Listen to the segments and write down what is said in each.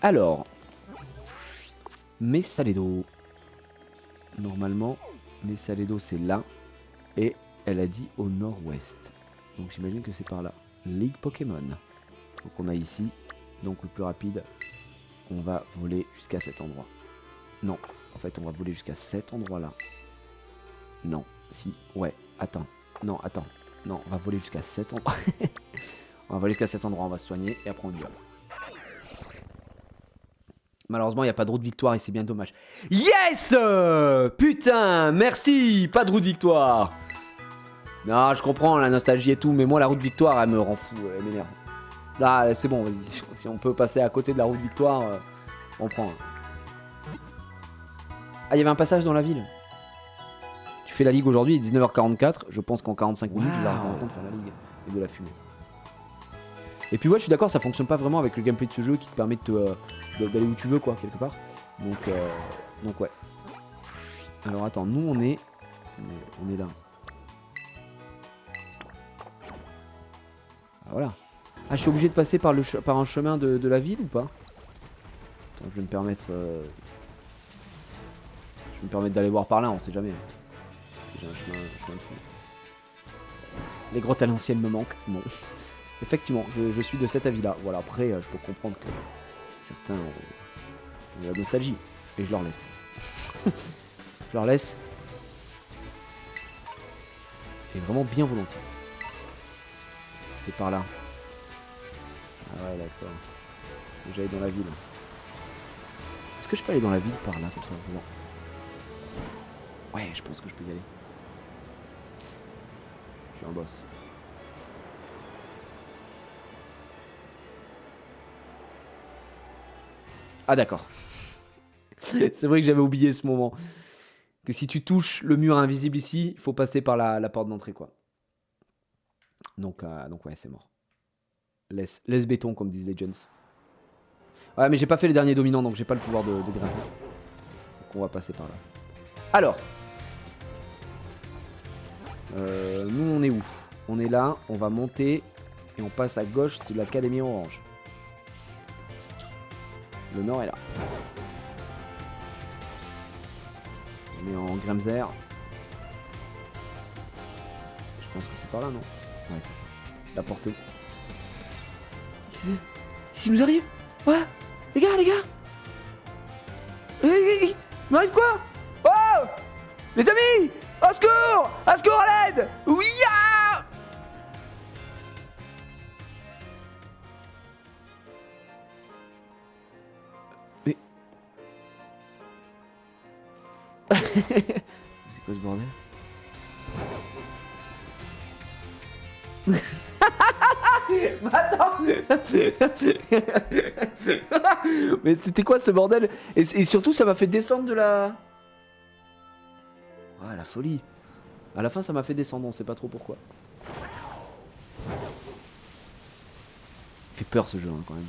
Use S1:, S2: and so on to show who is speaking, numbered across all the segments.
S1: Alors, Mesaledo. Normalement, Mesaledo c'est là. Et elle a dit au nord-ouest. Donc j'imagine que c'est par là. Ligue Pokémon. Donc on a ici. Donc le plus rapide, on va voler jusqu'à cet endroit. Non, en fait on va voler jusqu'à cet endroit là. Non, si, ouais, attends. Non, attends. Non, on va voler jusqu'à cet endroit. On va voler jusqu'à cet endroit, on va se soigner et après on y va. Malheureusement, il n'y a pas de route de victoire et c'est bien dommage. Yes! Putain, merci! Pas de route de victoire. Non, je comprends la nostalgie et tout, mais moi la route de victoire, elle me rend fou, elle m'énerve. Là, c'est bon, vas-y. Si on peut passer à côté de la route de victoire, on prend. Ah, il y avait un passage dans la ville. Tu fais la ligue aujourd'hui, il est 19h44. Je pense qu'en 45 minutes, je vais avoir le temps de faire la ligue et de la fumer. Et puis ouais, je suis d'accord, ça fonctionne pas vraiment avec le gameplay de ce jeu qui te permet d'aller où tu veux, quoi, quelque part. Donc ouais. Alors attends, nous on est là. Ah, voilà. Ah, je suis obligé de passer par un chemin de la ville ou pas? Attends, je vais me permettre d'aller voir par là, on sait jamais. J'ai un chemin de fou. Les grottes à l'ancienne me manquent. Non. Effectivement, je suis de cet avis-là. Voilà, après, je peux comprendre que certains ont de la nostalgie. Et je leur laisse. Je leur laisse. Et vraiment bien volontiers. C'est par là. Ah ouais, d'accord. Faut que j'aille dans la ville. Est-ce que je peux aller dans la ville par là, comme ça, en faisant... Ouais, je pense que je peux y aller. Je suis un boss. Ah d'accord. C'est vrai que j'avais oublié ce moment. Que si tu touches le mur invisible ici, il faut passer par la porte d'entrée, quoi. Donc ouais, c'est mort. Laisse béton, comme disent Legends. Ouais, mais j'ai pas fait les derniers dominants, donc j'ai pas le pouvoir de grimper. Donc on va passer par là. Alors. Nous, on est où? On est là, on va monter et on passe à gauche de l'Académie Orange. Le nord est là. On est en Gremzer. Je pense que c'est par là, non? Ouais, c'est ça. La porte où? S'il nous arrive? Ouais. Les gars! Il m'arrive quoi? Oh! Les amis! Au secours! Au secours, à l'aide! Oui! Ah! Mais... c'est quoi ce bordel? Mais attends. Mais c'était quoi ce bordel? Et surtout ça m'a fait descendre de la... Ah, la folie. À la fin ça m'a fait descendre, on sait pas trop pourquoi. Il fait peur ce jeu hein, quand même.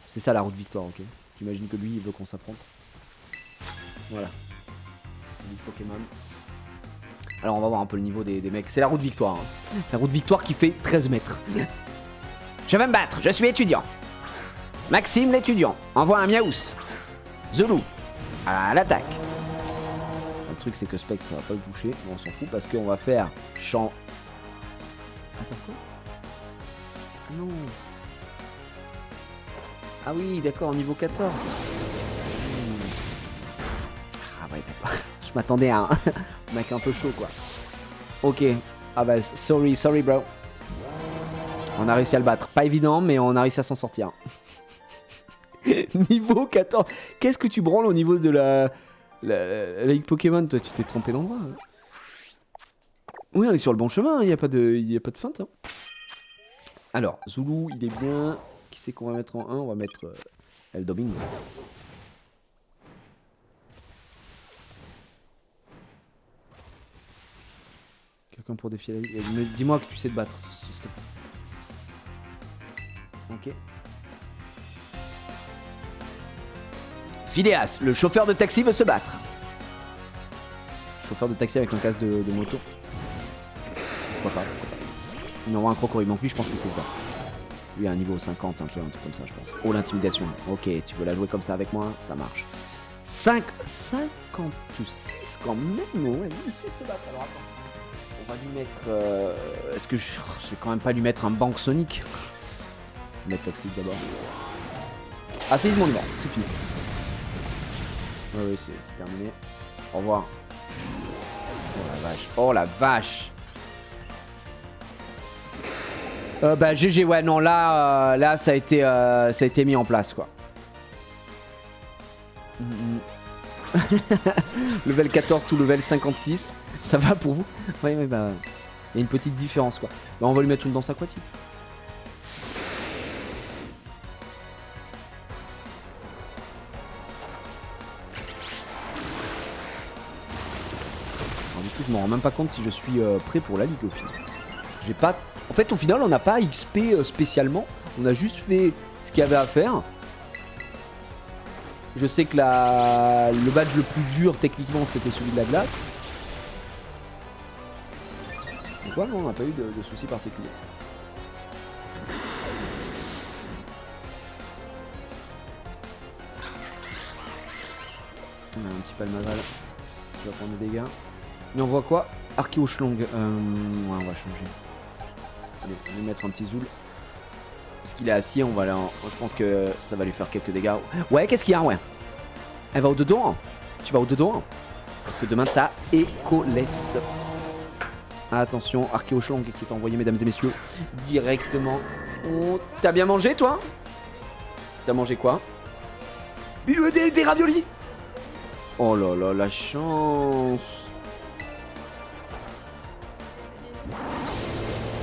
S1: C'est ça la route victoire, ok. J'imagine que lui il veut qu'on s'affronte. Voilà. Pokémon. Alors on va voir un peu le niveau des mecs. C'est la route victoire. Hein. La route victoire qui fait 13 mètres. Je vais me battre, je suis étudiant. Maxime l'étudiant. Envoie un miaous. Zoulou. À l'attaque. Le truc c'est que Spectre ça va pas le toucher. Mais on s'en fout parce qu'on va faire champ. Attends quoi? Non. Ah oui d'accord, niveau 14. Ah ouais d'accord. Je m'attendais à un mec un peu chaud quoi. Ok. Ah bah sorry bro. On a réussi à le battre. Pas évident mais on a réussi à s'en sortir. Niveau 14. Qu'est-ce que tu branles au niveau de la Ligue Pokémon? Toi tu t'es trompé d'endroit. Hein. Oui on est sur le bon chemin. Il n'y a pas de feinte. Hein. Alors Zoulou il est bien. Qui c'est qu'on va mettre en 1? On va mettre Eldobing. Quelqu'un pour défier la ligue. Dis-moi que tu sais te battre, s'il te plaît. Ok. Phileas, le chauffeur de taxi veut se battre. Chauffeur de taxi avec un casque de moto. Pourquoi pas. Il envoie un crocodile. Donc lui, je pense qu'il sait se battre. Lui a un niveau 50, un peu, un truc comme ça, je pense. Oh, l'intimidation. Ok, tu veux la jouer comme ça avec moi? Ça marche. 56 quand même. Ouais, il sait se battre. Alors attends. On va lui mettre... Est-ce que je vais quand même pas lui mettre un Bank Sonic? Mettre Toxic d'abord. Ah, c'est mon numéro, c'est fini. Ouais, oui, c'est terminé. Au revoir. Oh la vache. Oh la vache. Bah GG, ouais, non, là ça a été mis en place, quoi. Level 14 tout level 56. Ça va pour vous? Ouais, bah... Il y a une petite différence, quoi. Bah, on va lui mettre une danse aquatique. Alors, du coup, je m'en rends même pas compte si je suis prêt pour la ligue au final. J'ai pas... En fait, au final, on n'a pas XP spécialement. On a juste fait ce qu'il y avait à faire. Je sais que le badge le plus dur, techniquement, c'était celui de la glace. Donc ouais, non, on n'a pas eu de soucis particuliers. On a un petit palmaval qui va prendre des dégâts. Mais on voit quoi? Archéochlong. Ouais, on va changer. Allez, on va lui mettre un petit zoul. Parce qu'il est assis, on va là. Je pense que ça va lui faire quelques dégâts. Ouais, qu'est-ce qu'il y a? Ouais. Elle va au-dedans. Tu vas au-dedans. Parce que demain, t'as Écolès. Attention, Archéochlong qui est envoyé, mesdames et messieurs, directement. Oh, t'as bien mangé, toi? T'as mangé quoi? Des raviolis. Oh là là, la chance.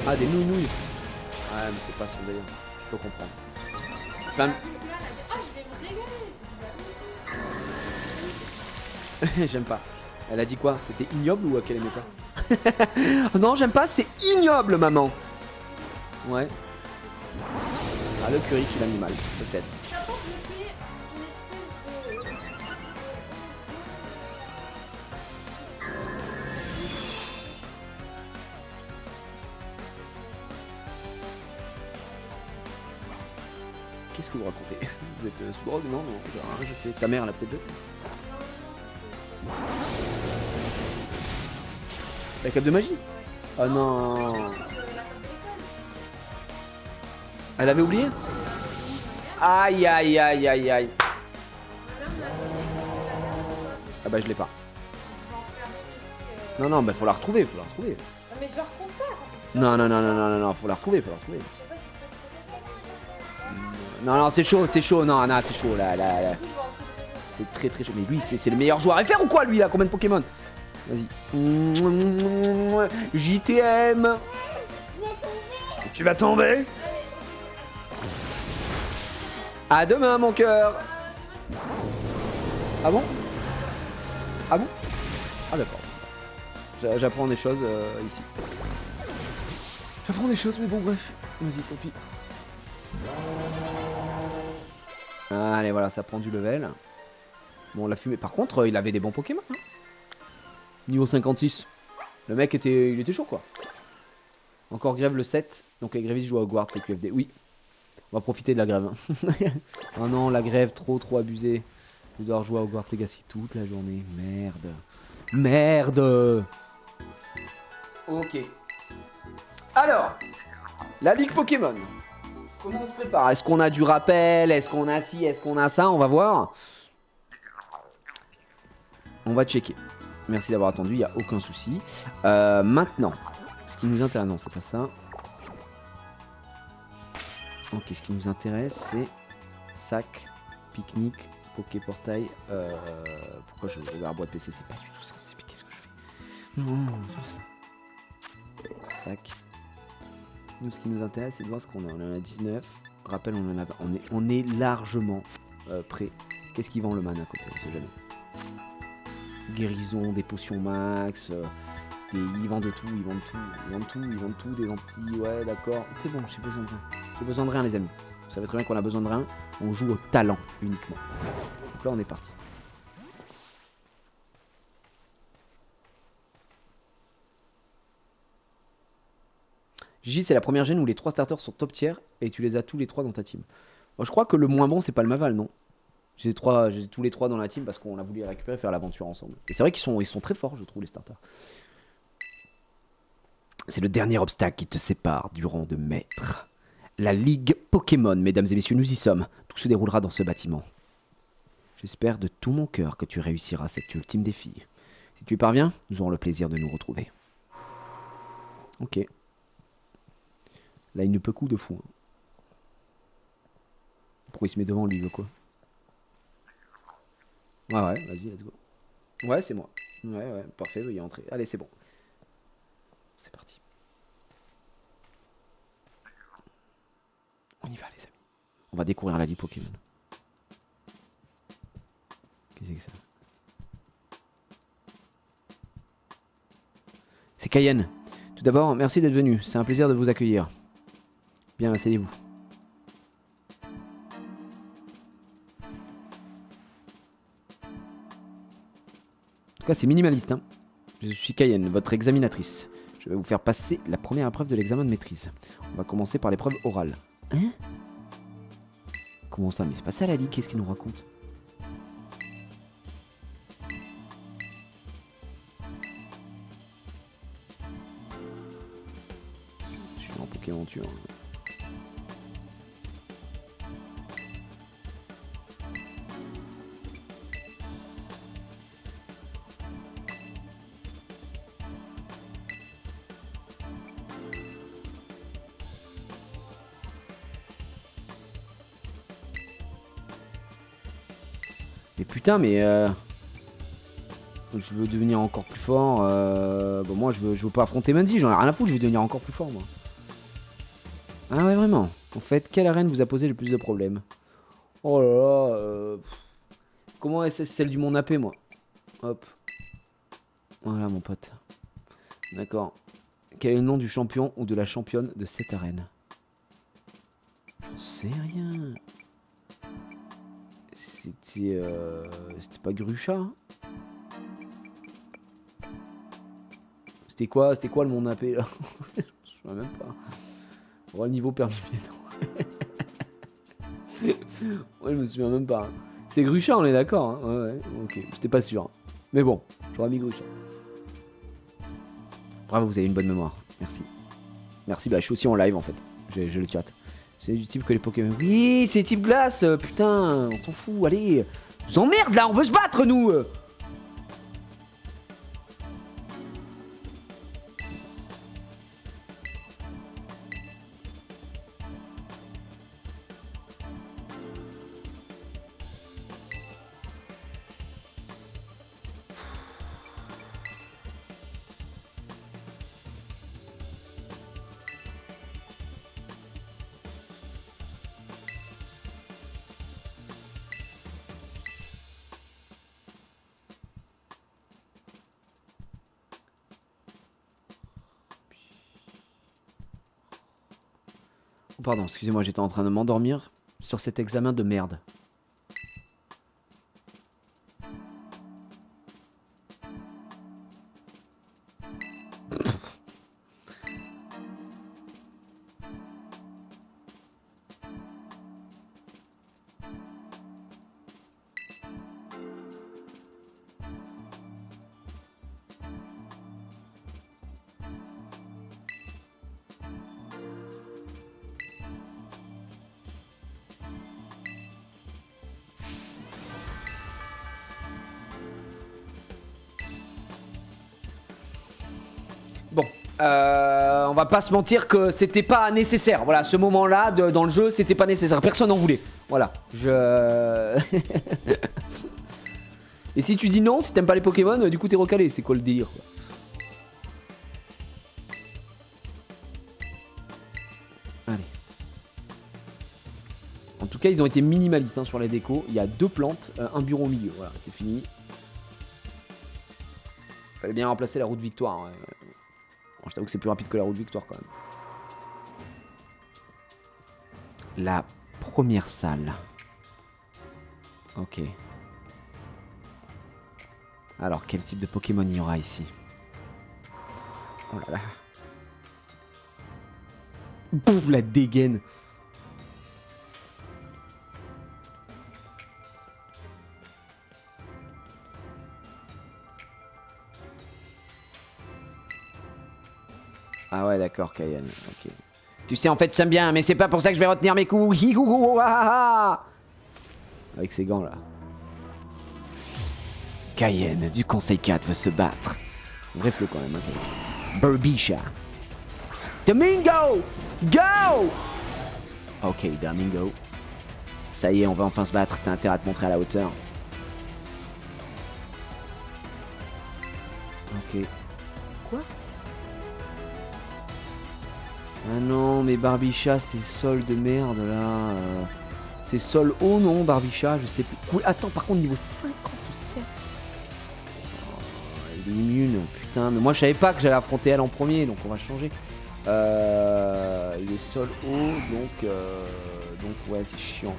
S1: Ah, des nouilles. Ouais, mais c'est pas son délire. Je peux comprendre. Enfin... J'aime pas. Elle a dit quoi? C'était ignoble ou qu'elle aimait pas? Non, j'aime pas, c'est ignoble, maman. Ouais. Ah, le curry qui l'a mis mal, peut-être. Qu'est-ce que vous racontez? Vous êtes sous drogue? Non, non, j'ai rien rejeté. Ta mère, elle a peut-être deux. La cape de magie? Oh non. Elle avait oublié? Aïe aïe aïe aïe aïe. Ah bah je l'ai pas. Non non, bah faut la retrouver, faut la retrouver.
S2: Non mais je la retrouve pas, ça fait...
S1: Non non non non non non non, faut la retrouver, faut la retrouver. Non non, c'est chaud, non non, c'est chaud là là là. C'est très très chaud. Mais lui c'est le meilleur joueur à faire ou quoi lui là? Combien de Pokémon? Vas-y. JTM. Tu vas tomber. À demain mon cœur. Ah bon? Ah bon? Ah d'accord. J'apprends des choses ici. J'apprends des choses mais bon bref. Vas-y tant pis. Allez voilà, ça prend du level. Bon on l'a fumé. Par contre il avait des bons Pokémon hein. Niveau 56. Le mec il était chaud quoi. Encore grève le 7. Donc les grévistes jouent à Hogwarts, c'est QFD. Oui. On va profiter de la grève. Hein. Oh non, la grève, trop abusée. Je dois jouer à Hogwarts Legacy toute la journée. Merde. Merde. Ok. Alors, la Ligue Pokémon. Comment on se prépare? Est-ce qu'on a du rappel? Est-ce qu'on a ci? Est-ce qu'on a ça? On va voir. On va checker. Merci d'avoir attendu, il n'y a aucun souci. Maintenant, ce qui nous intéresse... Non, c'est pas ça. Ok, ce qui nous intéresse, c'est sac, pique-nique, Poké-portail. Pourquoi je regarde la boîte PC? C'est pas du tout ça. Qu'est-ce que je fais? Non, c'est ça. Sac. Nous, ce qui nous intéresse, c'est de voir ce qu'on a. On en a 19. Rappel, on est largement prêt. Qu'est-ce qu'ils vend le man à côté? On sait jamais. Guérison, des potions max. Ils vendent tout, ils vendent tout, des lentilles, ouais d'accord, c'est bon, j'ai besoin de rien. J'ai besoin de rien les amis. Vous savez très bien qu'on a besoin de rien, on joue au talent uniquement. Donc là on est parti. Gigi, c'est la première gêne où les 3 starters sont top tier et tu les as tous les 3 dans ta team. Moi, je crois que le moins bon, c'est pas le Maval, non? J'ai tous les 3 dans la team parce qu'on a voulu les récupérer et faire l'aventure ensemble. Et c'est vrai ils sont très forts, je trouve, les starters. C'est le dernier obstacle qui te sépare du rang de maître. La Ligue Pokémon, mesdames et messieurs, nous y sommes. Tout se déroulera dans ce bâtiment. J'espère de tout mon cœur que tu réussiras cet ultime défi. Si tu y parviens, nous aurons le plaisir de nous retrouver. Ok. Là, il ne peut coup de fou. Hein. Pourquoi il se met devant lui, il veut quoi? Ouais, vas-y, let's go. Ouais, c'est moi. Ouais, parfait, veuillez entrer. Allez, c'est bon. C'est parti. On y va, les amis. On va découvrir la Ligue Pokémon. Qu'est-ce que c'est que ça? C'est Cayenne. Tout d'abord, merci d'être venu. C'est un plaisir de vous accueillir. Bien, asseyez-vous. En tout cas, c'est minimaliste. Hein. Je suis Cayenne, votre examinatrice. Je vais vous faire passer la première épreuve de l'examen de maîtrise. On va commencer par l'épreuve orale. Hein? Comment ça? Mais c'est pas ça la Ligue, qu'est-ce qu'il nous raconte? Je suis en Pokémon tueur. Mais putain, mais je veux devenir encore plus fort. Bon, moi, je veux pas affronter Manzi, j'en ai rien à foutre, je veux devenir encore plus fort, moi. Ah ouais, vraiment. En fait, quelle arène vous a posé le plus de problèmes? Oh là là. Comment est-ce celle du Mont Napé, moi? Hop. Voilà, mon pote. D'accord. Quel est le nom du champion ou de la championne de cette arène? J'en sais rien. C'était pas Grucha, hein? C'était quoi le Mont Napé, là? Je me souviens même pas. On voit le niveau permis piéton. Ouais, je me souviens même pas. Hein. C'est Grucha, on est d'accord, hein? Ouais, ok. J'étais pas sûr. Mais bon, j'aurais mis Grucha. Bravo, vous avez une bonne mémoire. Merci. Merci, bah je suis aussi en live en fait. Je le chat. C'est du type que les Pokémon. Oui, c'est type glace, putain, on s'en fout, allez. Vous emmerde là, on veut se battre nous. Oh, pardon, excusez-moi, j'étais en train de m'endormir sur cet examen de merde. Bon, on va pas se mentir que c'était pas nécessaire. Voilà, ce moment-là dans le jeu, c'était pas nécessaire. Personne n'en voulait. Voilà, Et si tu dis non, si t'aimes pas les Pokémon, du coup t'es recalé. C'est quoi le délire quoi? Allez. En tout cas, ils ont été minimalistes hein, sur la déco. Il y a 2 plantes, un bureau au milieu. Voilà, c'est fini. Fallait bien remplacer la route Victoire. Hein. Bon, je t'avoue que c'est plus rapide que la route Victoire quand même. La première salle. Ok. Alors, quel type de Pokémon il y aura ici? Oh là là. Pouf, la dégaine. Ah ouais, d'accord, Cayenne. Ok. Tu sais, en fait, j'aime bien, mais c'est pas pour ça que je vais retenir mes coups. Avec ses gants, là. Cayenne, du Conseil 4 veut se battre. Vrai flot quand même. Hein. Burbisha. Domingo! Go! Ok, Domingo. Ça y est, on va enfin se battre. T'as intérêt à te montrer à la hauteur. Ok. Quoi? Ah non, mais Barbicha, c'est sol de merde là. C'est sol haut, non, Barbicha, je sais plus. Cool. Attends, par contre, niveau 57. Oh, il est immune, putain. Mais moi, je savais pas que j'allais affronter elle en premier, donc on va changer. Il est sol haut, donc ouais, c'est chiant.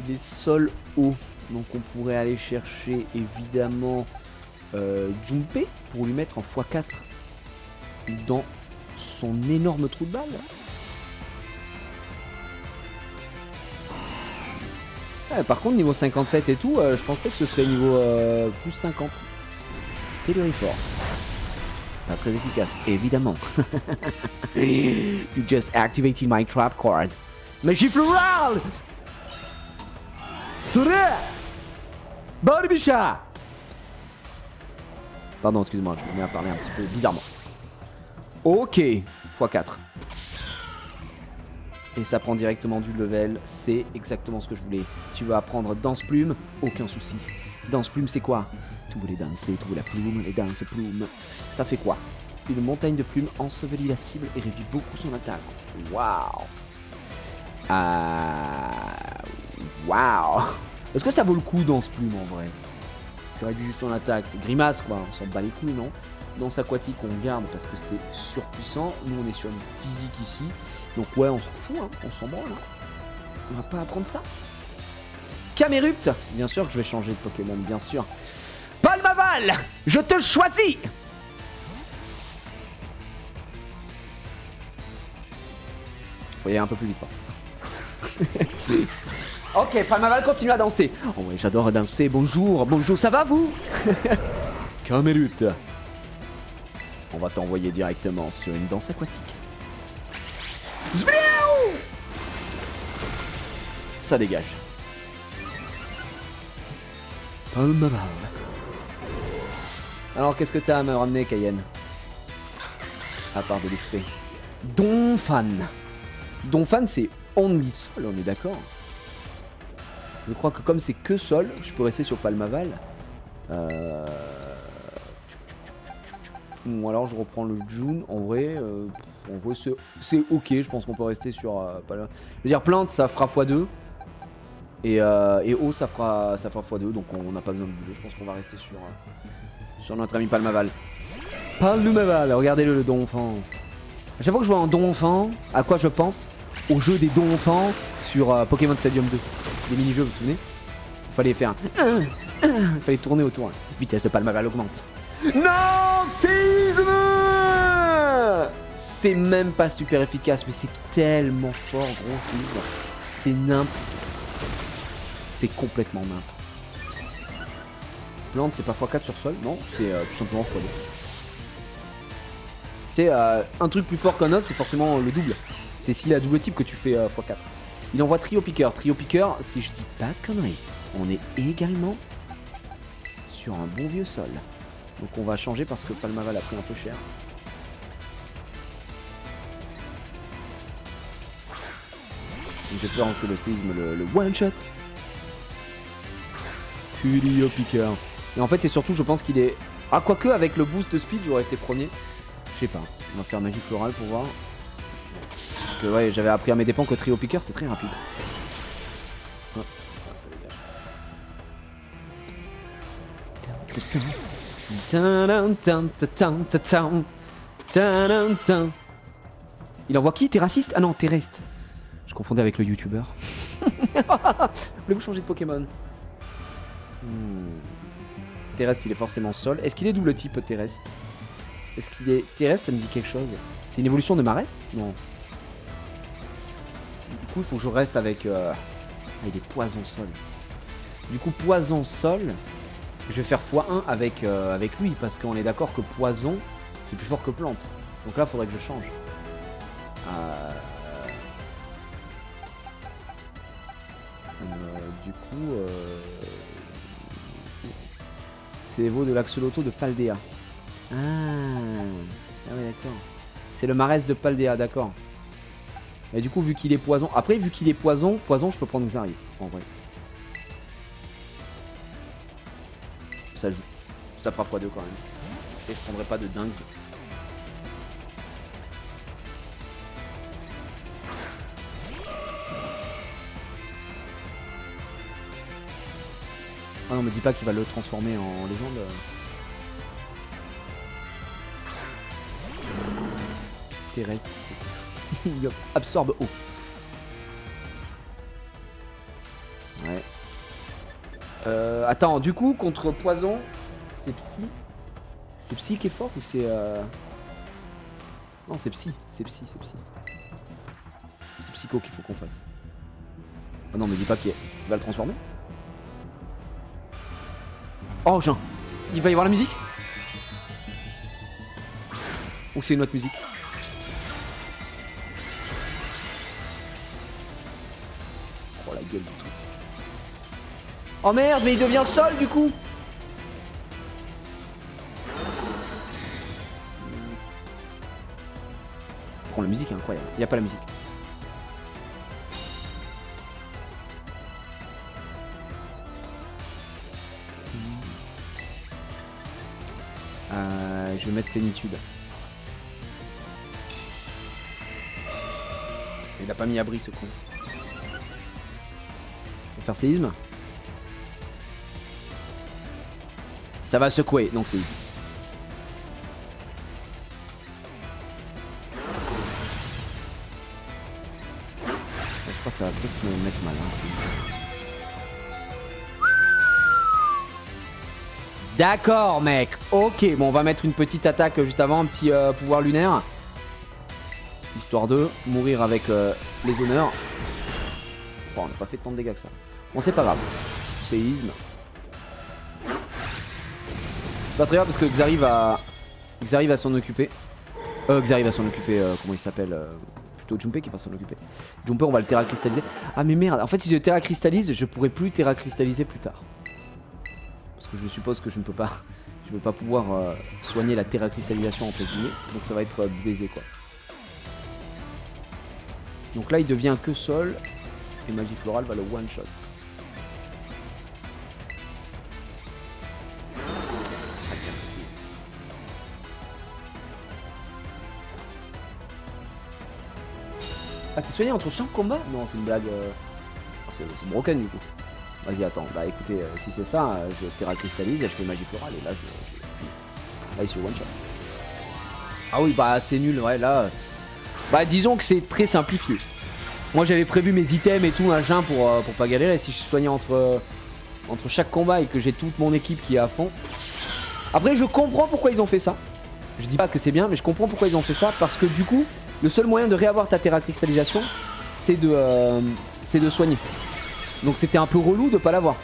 S1: Il est sol haut, donc on pourrait aller chercher évidemment Junpei pour lui mettre en x4 dans son énorme trou de balle. Ouais, par contre, niveau 57 et tout, je pensais que ce serait niveau plus 50. Delivery Force. Pas très efficace, évidemment. You just activated my trap card. Magie florale! Sourire! Barbicha! Pardon, excuse-moi, je me mets à parler un petit peu bizarrement. Ok, x4. Et ça prend directement du level, c'est exactement ce que je voulais. Tu vas apprendre danse plume, aucun souci. Danse plume, c'est quoi? Tu voulais danser, tu voulais la plume, les danses plumes. Ça fait quoi? Une montagne de plumes ensevelit la cible et réduit beaucoup son attaque. Waouh! Waouh! Est-ce que ça vaut le coup danse plume en vrai? Ça réduit juste son attaque, c'est grimace quoi, on s'en bat les couilles, non? Danse aquatique on garde parce que c'est surpuissant. Nous on est sur une physique ici. Donc ouais on s'en fout, hein. On s'en branle. Hein. On va pas apprendre ça. Camérupt. Bien sûr que je vais changer de Pokémon, bien sûr. Palmaval, je te choisis. Faut y aller un peu plus vite. Ok, Palmaval continue à danser. Oh ouais, j'adore danser. Bonjour, bonjour, ça va vous? Camérupt. On va t'envoyer directement sur une danse aquatique. Zbliou! Ça dégage. Palmaval. Alors, qu'est-ce que t'as à me ramener, Cayenne? À part de l'XP. Donphan. Donphan, c'est only sol, on est d'accord? Je crois que comme c'est que sol, je peux rester sur Palmaval. Ou alors je reprends le June. En vrai c'est ok. Je pense qu'on peut rester sur. Je veux dire, plante ça fera x2. Et eau ça fera x2. Donc on n'a pas besoin de bouger. Je pense qu'on va rester sur notre ami Palmaval. Palmaval, regardez-le, le don enfant. À chaque fois que je vois un don enfant, à quoi je pense? Au jeu des dons enfants sur Pokémon Stadium 2. Les mini-jeux, vous vous souvenez? Il fallait faire il fallait tourner autour. Vitesse de Palmaval augmente. Non, séisme! C'est même pas super efficace, mais c'est tellement fort, gros séisme. C'est nimp. C'est complètement nimp. Plante, c'est pas x4 sur sol, non, c'est tout simplement x2. Tu sais, un truc plus fort qu'un os, c'est forcément le double. C'est s'il a double type que tu fais x4. Il envoie Trio Piqueur. Trio Piqueur, si je dis pas de conneries, on est également sur un bon vieux sol. Donc on va changer parce que Palmaval a pris un peu cher. J'ai peur que le séisme le one shot. Trio Piqueur. Et en fait c'est surtout je pense qu'il est... Ah quoique avec le boost de speed j'aurais été premier. Je sais pas. On va faire magie florale pour voir. Parce que ouais j'avais appris à mes dépens que Trio Piqueur c'est très rapide. Oh, ça dégage. Il envoie qui? T'es raciste? Ah non, Terrestre. Je confondais avec le youtubeur. Voulez-vous changer de Pokémon? Terrestre, il est forcément sol. Est-ce qu'il est double type Terrestre? Est-ce qu'il est terrestre? Ça me dit quelque chose. C'est une évolution de Marest? Non. Du coup, il faut que je reste avec... Ah, il est poison sol. Du coup, poison sol, je vais faire x1 avec lui. Parce qu'on est d'accord que poison, c'est plus fort que plante. Donc là, il faudrait que je change. Du coup... C'est Evo de l'Axolotl de Paldea. Ah oui, d'accord. C'est le Marès de Paldea, d'accord. Et du coup, vu qu'il est poison... Après, vu qu'il est poison, je peux prendre Xari, en vrai. Ça joue. Ça fera x2 quand même. Et je prendrai pas de dingues. Ah non, me dis pas qu'il va le transformer en légende. Terrestre, c'est... Il absorbe eau. Ouais. Attends, du coup, contre poison, c'est psy. C'est psy qui est fort ou c'est... Non, c'est psy. C'est psy, c'est psy. C'est psycho qu'il faut qu'on fasse. Ah non, me dis pas qu'il va le transformer. Oh, Jean. Il va y avoir la musique? Ou c'est une autre musique? Oh la gueule du tout. Oh merde, mais il devient sol du coup. Prends la musique, incroyable. Il n'y a pas la musique. Je vais mettre plénitude. Il a pas mis abri ce con. On va faire séisme. Ça va secouer, donc c'est easy. Je crois que ça va peut-être me mettre mal. Hein, d'accord mec, ok, bon on va mettre une petite attaque juste avant, un petit pouvoir lunaire. Histoire de mourir avec les honneurs. Bon, on n'a pas fait tant de dégâts que ça. Bon c'est pas grave. Séisme. C'est pas très grave parce que Xari va s'en occuper. Xari va s'en occuper, comment il s'appelle plutôt Junpei qui va s'en occuper. Junpei on va le terra cristalliser. Ah mais merde, en fait si je terra cristallise, je pourrais plus terra cristalliser plus tard. Parce que je suppose que je ne peux pas, pouvoir soigner la terra cristallisation entre guillemets. Donc ça va être baisé quoi. Donc là il devient que sol. Et Magie Florale va le one shot. Ah t'es soigné entre chaque combat? Non c'est une blague. C'est broken du coup. Vas-y attends, bah écoutez, si c'est ça, je terra cristallise, je fais Magie Florale et là je fuis. Là il se one shot. Ah oui bah c'est nul, ouais là. Bah disons que c'est très simplifié. Moi j'avais prévu mes items et tout machin pour pas galérer. Si je soignais entre chaque combat et que j'ai toute mon équipe qui est à fond. Après je comprends pourquoi ils ont fait ça. Je dis pas que c'est bien mais je comprends pourquoi ils ont fait ça. Parce que du coup le seul moyen de réavoir ta terra cristallisation c'est de soigner. Donc c'était un peu relou de pas l'avoir.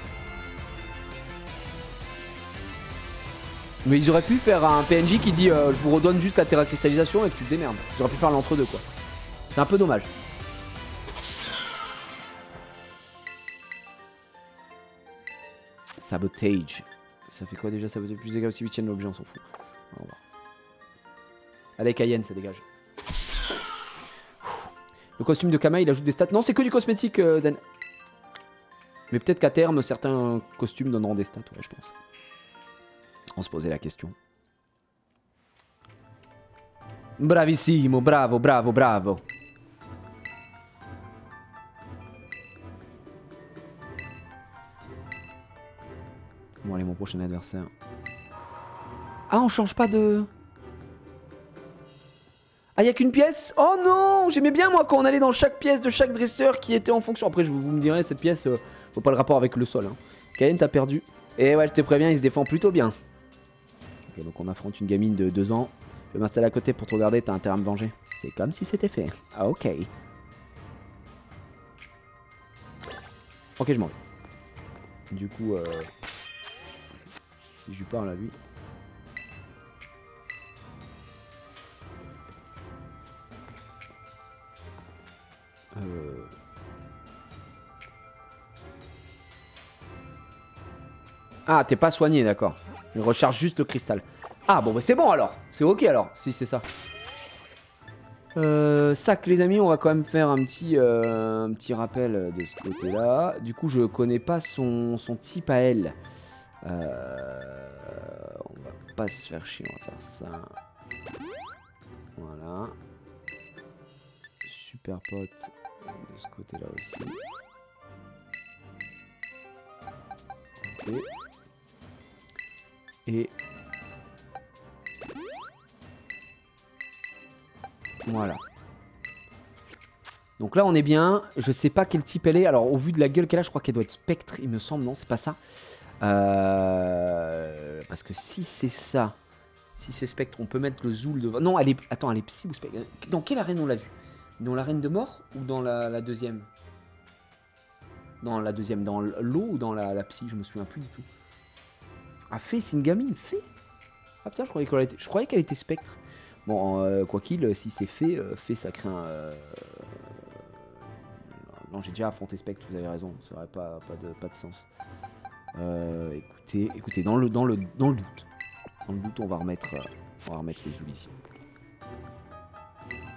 S1: Mais ils auraient pu faire un PNJ qui dit je vous redonne juste la terra cristallisation et que tu te démerdes. Ils auraient pu faire l'entre-deux quoi. C'est un peu dommage. Sabotage. Ça fait quoi déjà? Ça faisait plus de dégâts aussi 8ème l'objet, on s'en fout. On va voir. Allez Cayenne, ça dégage. Le costume de Kama il ajoute des stats. Non c'est que du cosmétique Dan. Mais peut-être qu'à terme certains costumes donneront des stats, ouais je pense. On se posait la question. Bravissimo, bravo, bravo, bravo. Bon allez mon prochain adversaire. Ah on change pas de... Ah y'a qu'une pièce? Oh non. J'aimais bien moi quand on allait dans chaque pièce de chaque dresseur qui était en fonction. Après vous me direz cette pièce, faut pas le rapport avec le sol hein. Cayenne t'as perdu. Et ouais je te préviens il se défend plutôt bien. Ok donc on affronte une gamine de 2 ans. Je vais m'installer à côté pour te regarder, t'as intérêt à me venger. C'est comme si c'était fait. Ah ok. Ok, je m'en vais. Du coup, si je lui parle à lui... Ah, t'es pas soigné, d'accord. Il recharge juste le cristal. Ah, bon, bah c'est bon alors. C'est ok alors, si c'est ça. Sac, les amis, on va quand même faire un petit rappel de ce côté-là. Du coup, je connais pas son type à elle. On va pas se faire chier, on va faire ça. Voilà. Super pote de ce côté-là aussi. Ok. Et voilà. Donc là on est bien. Je sais pas quel type elle est. Alors au vu de la gueule qu'elle a, je crois qu'elle doit être spectre, il me semble. Non, c'est pas ça. Parce que si c'est ça, si c'est spectre, on peut mettre le Zoul devant. Non, elle est. Attends, elle est psy ou spectre? Dans quelle arène on l'a vue? Dans l'arène de mort ou dans la deuxième? Dans la deuxième, dans l'eau ou dans la psy? Je me souviens plus du tout. Ah, Fée, c'est une gamine, Fée? Ah putain, je croyais qu'elle était spectre. Bon, quoi qu'il, si c'est Fée, Fée ça crée un... Non, j'ai déjà affronté spectre, vous avez raison, ça aurait pas de sens. Écoutez, dans le doute. Dans le doute, on va remettre les Zouls ici.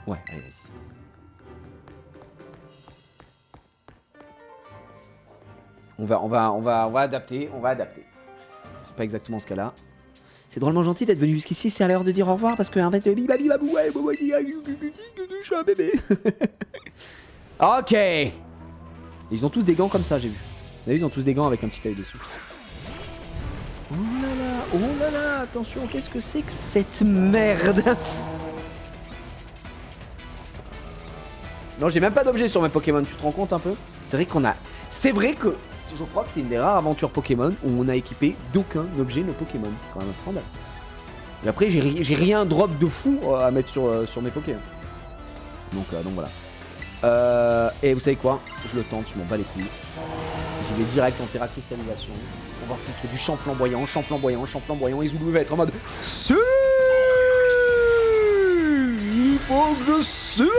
S1: Ouais, allez, vas-y. On va adapter, C'est pas exactement ce qu'elle a. C'est drôlement gentil d'être venu jusqu'ici, c'est à l'heure de dire au revoir parce que en fait, je suis un bébé. Ok. Ils ont tous des gants comme ça, j'ai vu. Vous avez vu, ils ont tous des gants avec un petit œil dessus. Oh là là, attention, qu'est-ce que c'est que cette merde? Non, j'ai même pas d'objet sur mes Pokémon, tu te rends compte un peu? C'est vrai qu'on a... C'est vrai que... Je crois que c'est une des rares aventures Pokémon où on a équipé d'aucun objet de Pokémon. C'est quand même un scandale. Et après, j'ai rien drop de fou à mettre sur mes Pokémon. Donc voilà. Et vous savez quoi? Je le tente, je m'en bats les couilles. J'y vais direct en Terra Cristallisation. On va foutre du champ flamboyant. Et Zoulou va être en mode... Si il faut que je sue.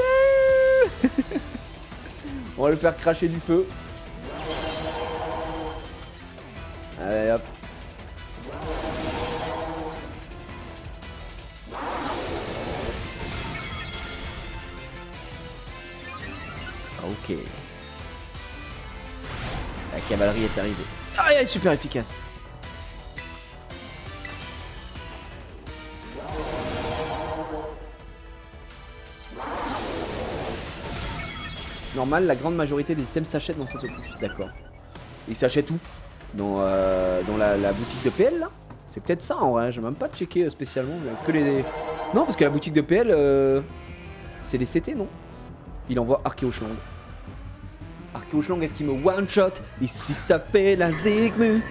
S1: On va le faire cracher du feu. Allez hop. Ok. La cavalerie est arrivée. Ah, elle est super efficace. Normal, la grande majorité des items s'achètent dans cette opus. D'accord. Ils s'achètent où? Dans la boutique de PL là? C'est peut-être ça en vrai, j'ai même pas checké spécialement. Que les... Non, parce que la boutique de PL, c'est les CT, non? Il envoie Archéoschlang. Archéoschlang, est-ce qu'il me one-shot? Et si ça fait la zigmu?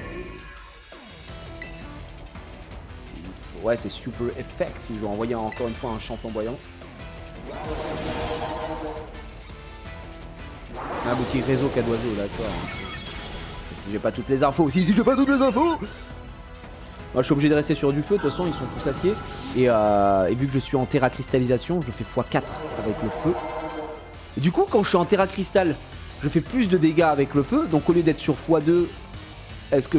S1: Ouais, c'est super effect. Il doit envoyer encore une fois un champ flamboyant. La boutique réseau cas d'oiseau, d'accord. Si j'ai pas toutes les infos, si j'ai pas toutes les infos. Moi, je suis obligé de rester sur du feu, de toute façon ils sont tous aciers. Et vu que je suis en terra cristallisation, je fais x4 avec le feu. Et du coup, quand je suis en terra cristal, je fais plus de dégâts avec le feu. Donc au lieu d'être sur x2, est-ce que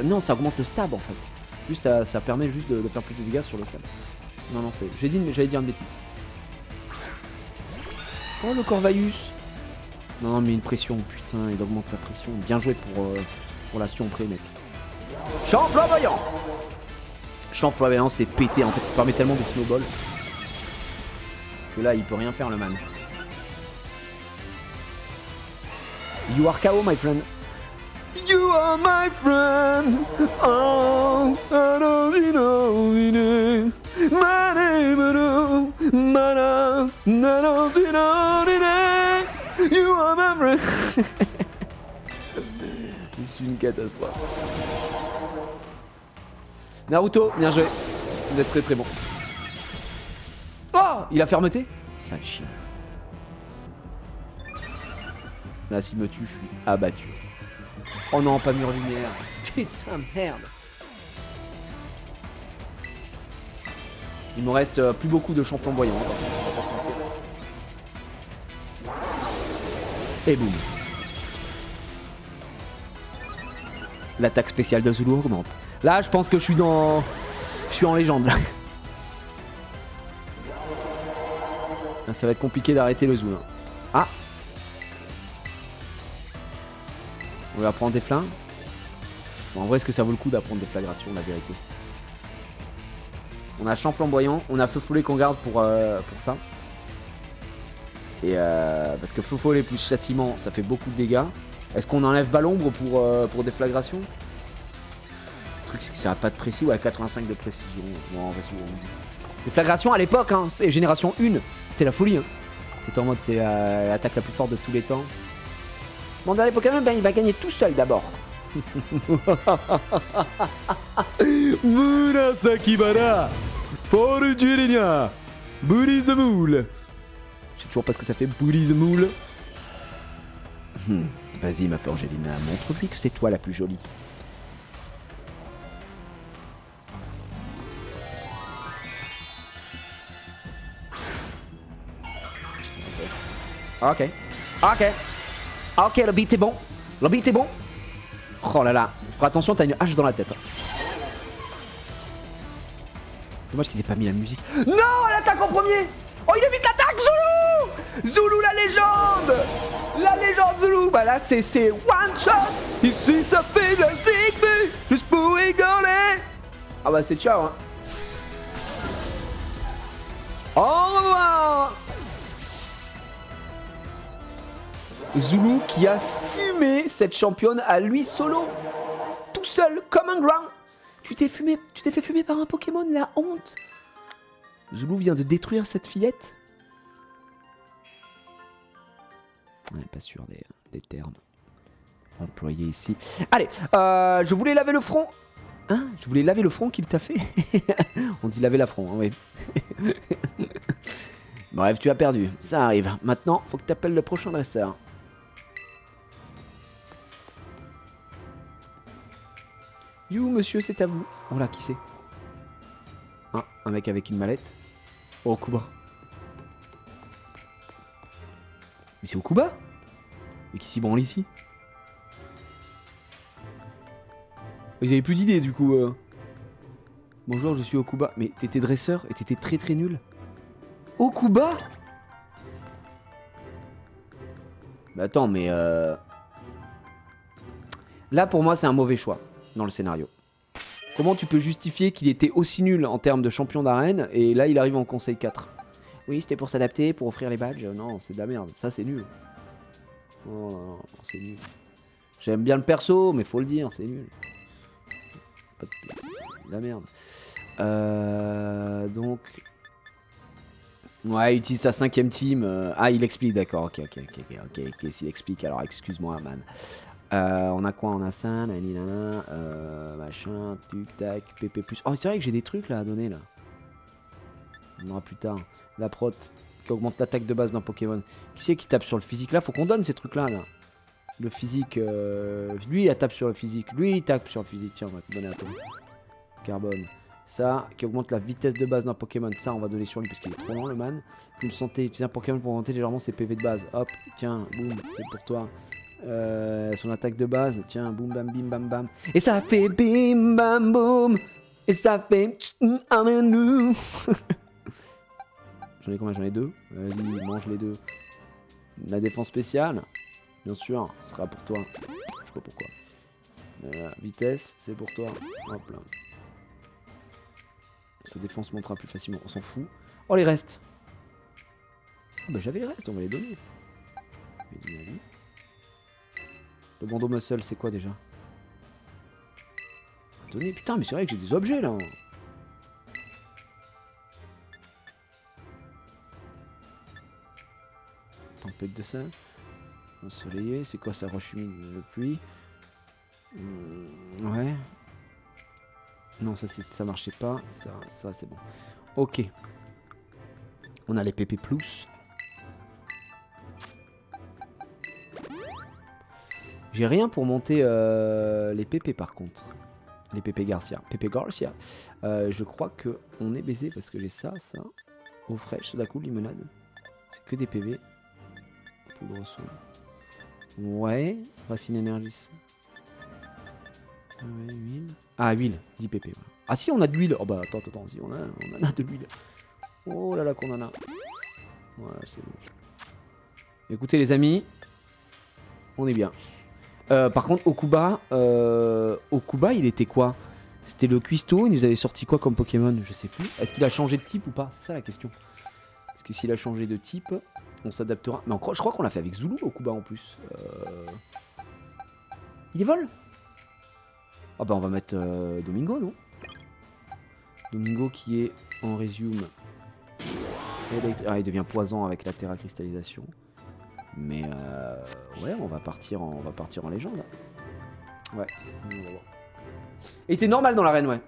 S1: non, ça augmente le stab en fait. Juste ça permet juste de faire plus de dégâts sur le stab. Non, j'allais dire une bêtise. Oh, le Corvaïus. Non, mais une pression, putain, il augmente la pression. Bien joué pour la pré, mec. Champ flamboyant. Champ flamboyant, c'est pété en fait, ça permet tellement de snowball. Que là, il peut rien faire le man. You are KO, my friend. You are my friend. Oh, I don't know. My name, you are my friend. Je suis une catastrophe. Naruto, bien joué. Vous êtes très très bon. Il a fermeté. Sale chien. Là, s'il me tue, je suis abattu. Oh non, pas mur lumière. Putain, merde. Il me reste plus beaucoup de champs flamboyants. Et boum. L'attaque spéciale de Zulu augmente. Là, je pense que je suis dans... Je suis en légende, là. Là, ça va être compliqué d'arrêter le Zulu. Ah. On va prendre des flingues. En vrai, est-ce que ça vaut le coup d'apprendre des flagrations, la vérité? On a champ flamboyant, on a feu follet qu'on garde pour ça. Et parce que feu follet plus châtiment, ça fait beaucoup de dégâts. Est-ce qu'on enlève balombre pour déflagration? Le truc, c'est que ça n'a pas de précis, ouais, 85 de précision. Non, vas-y, déflagration à l'époque, hein, c'est génération 1, c'était la folie. Hein. C'était en mode, c'est l'attaque la plus forte de tous les temps. Mon dernier Pokémon, ben, il va gagner tout seul d'abord. Murasakibara Forgirinia Bully the Moule. Je sais toujours pas ce que ça fait, Bully the Moule. Vas-y, ma Forgirina, montre-lui que c'est toi la plus jolie. Ok. Ok. Ok, le beat est bon. Le beat est bon. Oh là là. Fais attention, t'as une hache dans la tête. Dommage qu'ils aient pas mis la musique. Non, elle attaque en premier. Oh, il évite l'attaque, Zulu. Zulu, la légende. La légende Zulu. Bah là, c'est one shot. Ici, ça fait de la zigzag. Juste pour rigoler. Ah bah c'est ciao, hein. Au revoir. Zulu qui a fumé cette championne à lui solo. Tout seul, comme un grand. Tu t'es fait fumer par un Pokémon, la honte. Zulu vient de détruire cette fillette. On n'est pas sûr des termes employés ici. Allez, je voulais laver le front. Hein? Je voulais laver le front qu'il t'a fait. On dit laver l'affront, hein, oui. Bref, tu as perdu. Ça arrive. Maintenant, faut que tu appelles le prochain dresseur. You, monsieur, c'est à vous. Oh là, qui c'est? Ah, un mec avec une mallette. Oh, Okuba. Mais c'est Okuba? Mais qui s'y branle ici? Vous avez plus d'idées, du coup. Bonjour, je suis Okuba. Mais t'étais dresseur et t'étais très très nul. Okuba? Bah attends, mais là, pour moi, c'est un mauvais choix dans le scénario. Comment tu peux justifier qu'il était aussi nul en termes de champion d'arène et là, il arrive en conseil 4? Oui, c'était pour s'adapter, pour offrir les badges. Non, c'est de la merde. Ça, c'est nul. Oh non, c'est nul. J'aime bien le perso, mais faut le dire, c'est nul. Pas de la merde. Donc... Ouais, il utilise sa 5ème team. Ah, il explique, d'accord. Ok, s'il explique, alors excuse-moi, man. On a quoi? On a ça, naninana, machin, tuc, tac, pp+. Oh, c'est vrai que j'ai des trucs là à donner là. On aura plus tard. La prot qui augmente l'attaque de base d'un Pokémon. Qui c'est qui tape sur le physique? Là, faut qu'on donne ces trucs là. Le physique, lui il tape sur le physique. Lui il tape sur le physique. Tiens, on va te donner un peu. Carbone. Ça, qui augmente la vitesse de base d'un Pokémon. Ça, on va donner sur lui parce qu'il est trop lent le man. Une santé, utiliser un Pokémon pour augmenter légèrement ses PV de base. Hop, tiens, boum, c'est pour toi. Son attaque de base, tiens, boum bam bim bam bam. Et ça fait bim bam boum. Et ça fait nous. J'en ai combien? J'en ai 2. Vas-y, mange les 2. La défense spéciale, bien sûr, ce sera pour toi. Je sais pas pourquoi. Vitesse, c'est pour toi. Hop là. Sa défense montera plus facilement, on s'en fout. Oh, les restes. Ah bah j'avais les restes, on va les donner. Le bandeau muscle, c'est quoi déjà? Donner. Putain, mais c'est vrai que j'ai des objets là. Tempête de sang. Ensoleillé, c'est quoi ça? Roche humide de pluie. Ouais. Non, ça marchait pas. Ça c'est bon. Ok. On a les PP+. J'ai rien pour monter les PP par contre. Les PP Garcia. PP Garcia. Je crois que on est baisé parce que j'ai ça. Eau fraîche, soda cool, limonade. C'est que des PV. Poudre saule. Ouais. Racine énergie. Ouais, huile. Ah, huile. 10 PP. Ouais. Ah si, on a de l'huile. Oh bah attends. Si, on en a de l'huile. Oh là là qu'on en a. Voilà, c'est bon. Écoutez les amis. On est bien. Par contre, Okuba, il était quoi? C'était le cuistot, il nous avait sorti quoi comme Pokémon? Je sais plus. Est-ce qu'il a changé de type ou pas? C'est ça la question. Parce que s'il a changé de type, on s'adaptera. Mais je crois qu'on l'a fait avec Zulu, Okuba en plus. Il évole? Ah bah on va mettre Domingo, non? Domingo qui est en résume. Ah, il devient poison avec la terra cristallisation. Mais ouais, on va partir en légende. Ouais, on va voir. Il était normal dans l'arène, ouais.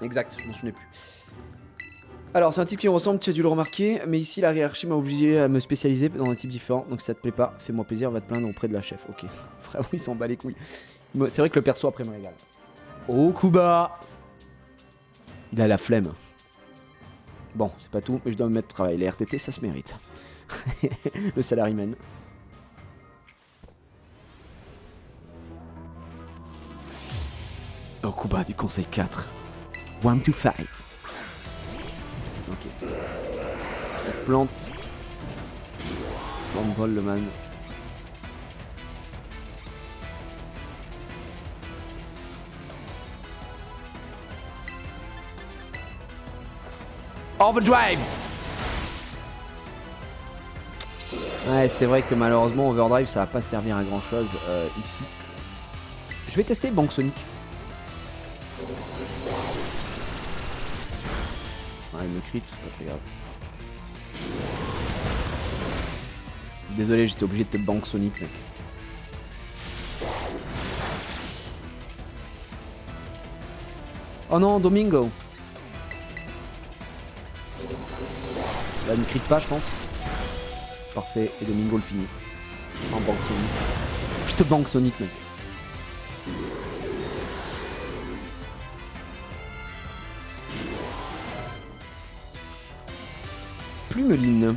S1: Exact, je m'en souvenais plus. Alors, c'est un type qui me ressemble, tu as dû le remarquer. Mais ici, la hiérarchie m'a obligé à me spécialiser dans un type différent. Donc, si ça te plaît pas, fais-moi plaisir, va te plaindre auprès de la chef. Ok. Vraiment, il s'en bat les couilles. C'est vrai que le perso après me régale. Okuba. Il a la flemme. Bon, c'est pas tout, mais je dois me mettre au travail. Les RTT, ça se mérite. Le salaryman. Okuba du conseil 4. Want to fight. Ok. On plante. On vole le man. Overdrive. Ouais, c'est vrai que malheureusement Overdrive ça va pas servir à grand chose ici. Je vais tester Banque Sonic. Ouais, il me crit, c'est pas très grave. Désolé, j'étais obligé de te Banque Sonic, mec. Oh non, Domingo. Là, il me crit pas, je pense. Parfait, et Domingo le finit. En banque Sonic. Je te banque Sonic, mec. Plumeline. On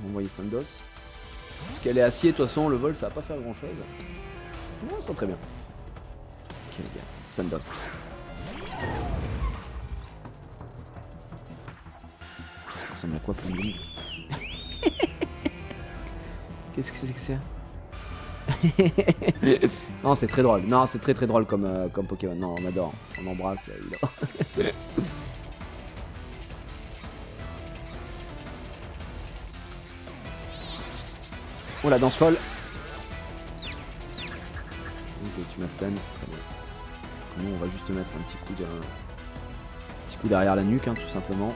S1: va envoyer Sandos. Parce qu'elle est acier, de toute façon, le vol ça va pas faire grand chose. Non, ça sent très bien. Ok, bien. Sandos. Ça ressemble à quoi, Plumeline? Qu'est-ce que c'est que ça? Non, c'est très drôle. Non, c'est très très drôle comme Pokémon. Non, on adore. On embrasse. Oh la danse folle. Ok, tu m'as stun. Très bien. Nous, on va juste te mettre un petit coup derrière la nuque, hein, tout simplement.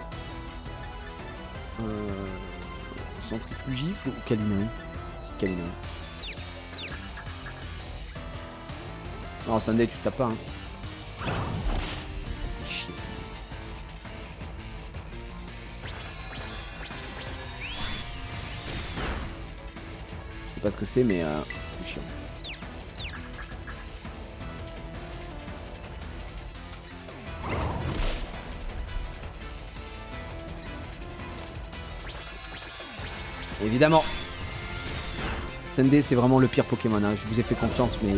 S1: Centrifugifle ou Calinari? C'est Calinari. Non, Sunday, tu tapes pas. Hein. Chier, ça. Je sais pas ce que c'est, mais c'est chiant. Évidemment. Sunday, c'est vraiment le pire Pokémon. Hein. Je vous ai fait confiance, mais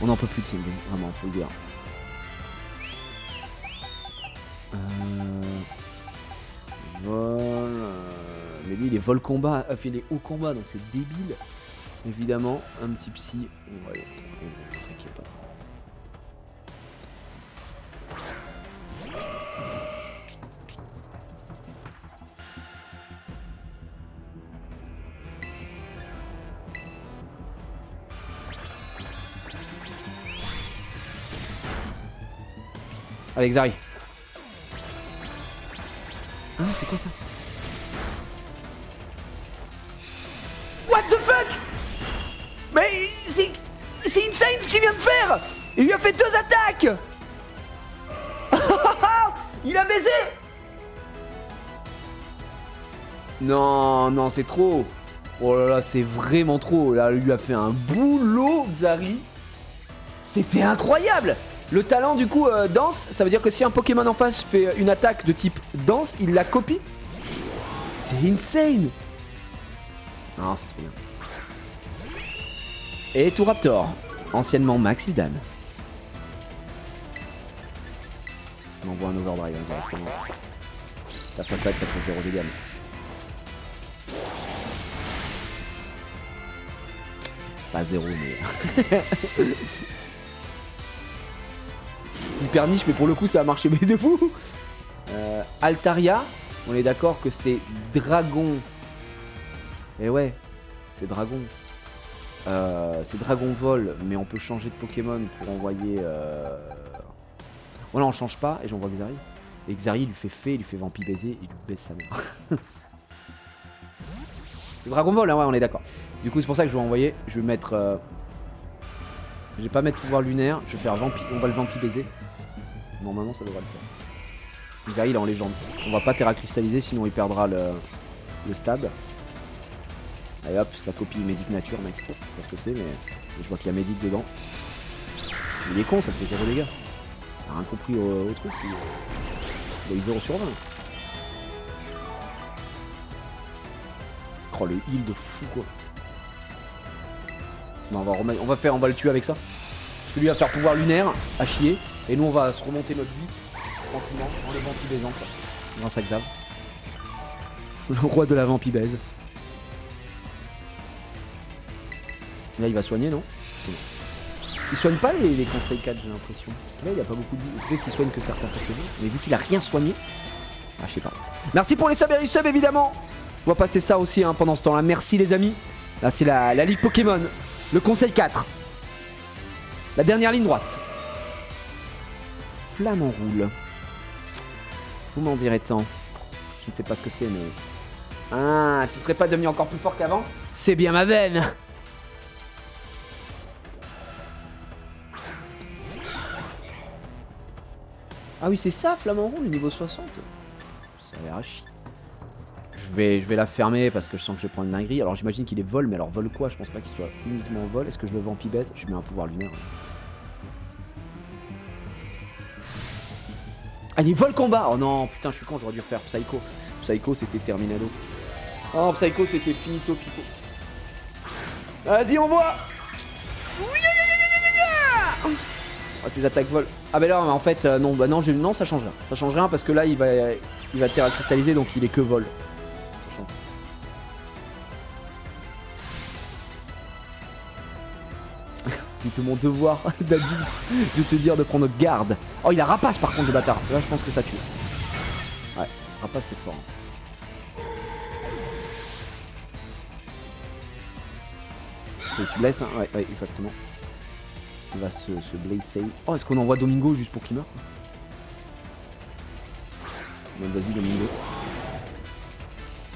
S1: on n'en peut plus de Sunday. Vraiment, faut le dire. Vol. Mais lui, il est vol combat. Enfin, il est haut combat, donc c'est débile. Évidemment, un petit psy. Ouais, t'inquiète pas. Allez, Xari. Ah, c'est quoi ça? What the fuck? Mais c'est insane ce qu'il vient de faire. Il lui a fait 2 attaques. Il a baisé. Non, non, c'est trop. Oh là là, c'est vraiment trop. Là, lui a fait un boulot, Xari. C'était incroyable. Le talent, du coup, danse, ça veut dire que si un Pokémon en face fait une attaque de type danse, il la copie. C'est insane. Non, c'est trop bien. Et Touraptor, anciennement Maxidan. On envoie un overdrive directement. Ça fait ça que ça fait 0 dégâts. Pas 0 mais... c'est hyper niche mais pour le coup ça a marché mais de fou. Altaria, on est d'accord que c'est dragon. Et ouais, c'est dragon. C'est Dragon Vol, mais on peut changer de Pokémon pour envoyer... Voilà, on change pas et j'envoie Xari. Et Xari il lui fait fée, il lui fait vampi baiser, il lui baisse sa mère. C'est Dragon Vol, hein, ouais, on est d'accord. Du coup, c'est pour ça que je vais envoyer. Je vais mettre... Je vais pas mettre pouvoir lunaire, je vais faire vampi... On va le vampi baiser. Normalement, ça devrait le faire. Xari, il est en légende. On va pas terra cristalliser, sinon il perdra le stab. Allez hop, ça copie Médic Nature, mec. Je sais pas ce que c'est, mais je vois qu'il y a Médic dedans. Il est con, ça fait 0 dégâts. Il a rien compris au truc. Il est 0 sur 20. Oh, le heal de fou, quoi. Non, on va le tuer avec ça. Parce que lui va faire pouvoir lunaire, à chier. Et nous, on va se remonter notre vie tranquillement en le vampibaisant, quoi. Grâce à Xav. Le roi de la vampibaise. Là, il va soigner, non? Il soigne pas les conseils 4, j'ai l'impression. Parce que là, il a pas beaucoup de vie. Peut-être qu'il soigne que certains Pokémon. Mais vu qu'il a rien soigné. Ah, je sais pas. Merci pour les subs et les subs, évidemment. On va passer ça aussi hein, pendant ce temps-là. Merci, les amis. Là, c'est la Ligue Pokémon. Le conseil 4. La dernière ligne droite. Flamme en roule. Vous m'en direz tant. Je ne sais pas ce que c'est, mais... Ah, tu ne serais pas devenu encore plus fort qu'avant? C'est bien ma veine. Ah oui, c'est ça, Flamant Roule, niveau 60. Ça a l'air à chier. Je vais la fermer parce que je sens que je vais prendre une dinguerie. Alors j'imagine qu'il est vol, mais alors vol quoi? Je pense pas qu'il soit uniquement vol. Est-ce que je le vampibaise? Je mets un pouvoir lunaire. Ah, il est vol combat. Oh non, putain, je suis con, j'aurais dû faire Psycho. Psycho, c'était Terminado. Oh, Psycho, c'était Finito Pico. Vas-y, on voit. Oh, tes attaques vol. Ah bah là en fait non, bah non, non, ça change rien. Ça change rien parce que là il va terra cristalliser donc il est que vol. C'est mon devoir d'adulte de te dire de prendre garde. Oh, il a rapace par contre, le bâtard. Là je pense que ça tue. Ouais, rapace c'est fort. Il se blesse, hein. Ouais, exactement. Il va se blesser. Oh, est-ce qu'on envoie Domingo juste pour qu'il meure? Bon, vas-y, Domingo.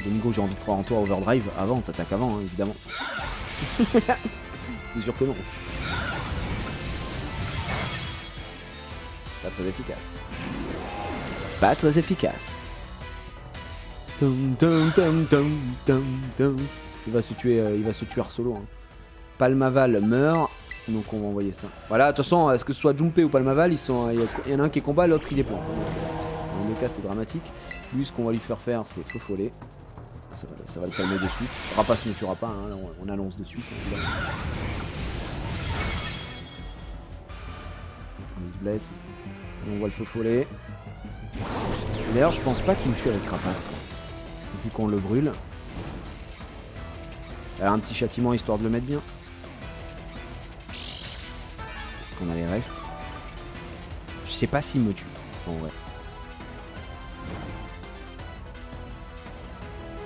S1: Domingo, j'ai envie de croire en toi, Overdrive. Avant, t'attaques avant, hein, évidemment. C'est sûr que non. Pas très efficace. Pas très efficace. Il va se tuer solo. Hein. Palmaval meurt. Donc on va envoyer ça. Voilà, de toute façon, est-ce que ce soit Junpei ou Palmaval, il y en a un qui est combat, l'autre il est plein. Dans les deux cas, c'est dramatique. Lui, ce qu'on va lui faire faire, c'est faux-follet. Ça va le calmer de suite. Rapace ne tuera pas, hein, on annonce de suite. Évidemment. Il se blesse. On voit le faux-follet. D'ailleurs, je pense pas qu'il me tue avec Rapace. Vu qu'on le brûle. Il y a un petit châtiment histoire de le mettre bien. On a les restes. Je sais pas s'il me tue. Bon, ouais.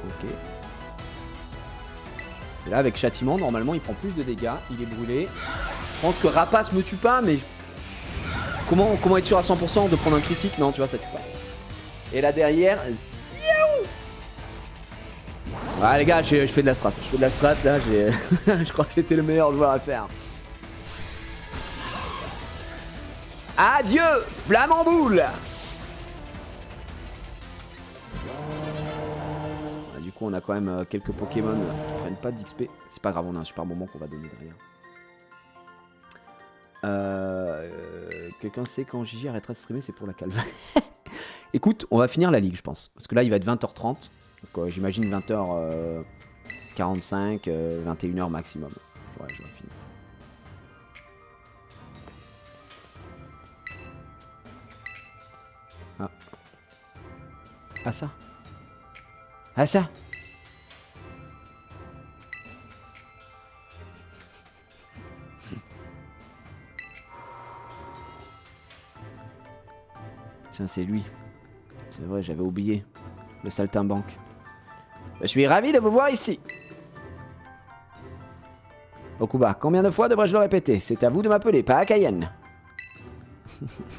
S1: Ok. Et là, avec châtiment, normalement, il prend plus de dégâts. Il est brûlé. Je pense que Rapace me tue pas, mais... Comment être sûr à 100% de prendre un critique? Non, tu vois, ça tue pas. Et là, derrière... Ouais, les gars, je fais de la strat. Je fais de la strat, là, je crois que j'étais le meilleur joueur à faire. Adieu, Flamant Boule. Du coup, on a quand même quelques Pokémon qui prennent pas d'XP. C'est pas grave, on a un super moment qu'on va donner derrière. Quelqu'un sait quand Gigi arrêtera de streamer, c'est pour la calve. Écoute, on va finir la ligue, je pense. Parce que là, il va être 20h30. Donc j'imagine 20h45, 21h maximum. Ouais, je vais finir. Ah. Ah ça. Ah ça. Tiens, c'est lui. C'est vrai, j'avais oublié. Le saltimbanque. Je suis ravi de vous voir ici. Okuba, combien de fois devrais-je le répéter? C'est à vous de m'appeler, pas à Cayenne.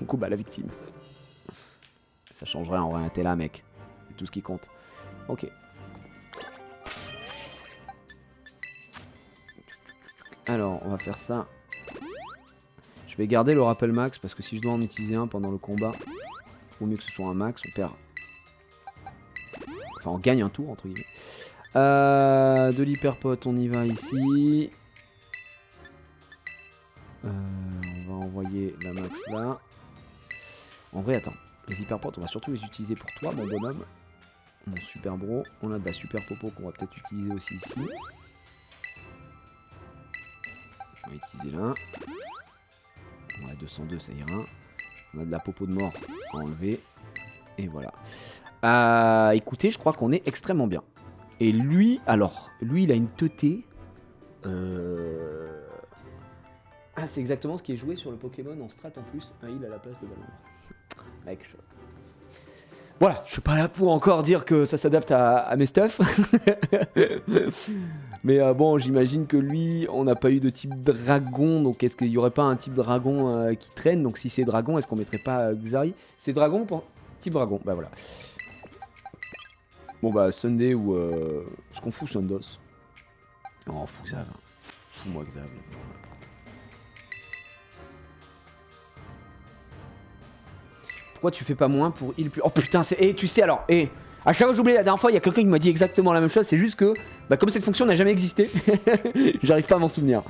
S1: Okuba, la victime. Ça changerait en vrai, t'es là, mec. C'est tout ce qui compte. Ok. Alors, on va faire ça. Je vais garder le rappel max parce que si je dois en utiliser un pendant le combat, vaut mieux que ce soit un max, on perd. Enfin, on gagne un tour, entre guillemets. De l'hyperpote, on y va ici. On va envoyer la max là. En vrai, attends. Les hyperpotes, on va surtout les utiliser pour toi, mon bonhomme. Mon super bro. On a de la super popo qu'on va peut-être utiliser aussi ici. On va utiliser là. Ouais, 202, ça ira. On a de la popo de mort à enlever. Et voilà. Écoutez, je crois qu'on est extrêmement bien. Et lui, alors, lui, il a une teuté. Ah, c'est exactement ce qui est joué sur le Pokémon en strat en plus. Un heal à la place de ballon. Mec, voilà, je suis pas là pour encore dire que ça s'adapte à mes stuffs. Mais bon, j'imagine que lui, on n'a pas eu de type dragon. Donc est-ce qu'il y aurait pas un type dragon qui traîne? Donc si c'est dragon, est-ce qu'on mettrait pas Xari? C'est dragon pour type dragon, bah voilà. Bon bah Sunday ou est-ce qu'on fout Sundos? Oh, fous Xav. Fous-moi Xav. Pourquoi tu fais pas moins pour heal plus? Oh putain, c'est. Eh, tu sais alors, à chaque fois que j'oublie la dernière fois, il y a quelqu'un qui m'a dit exactement la même chose. C'est juste que, bah, comme cette fonction n'a jamais existé, j'arrive pas à m'en souvenir.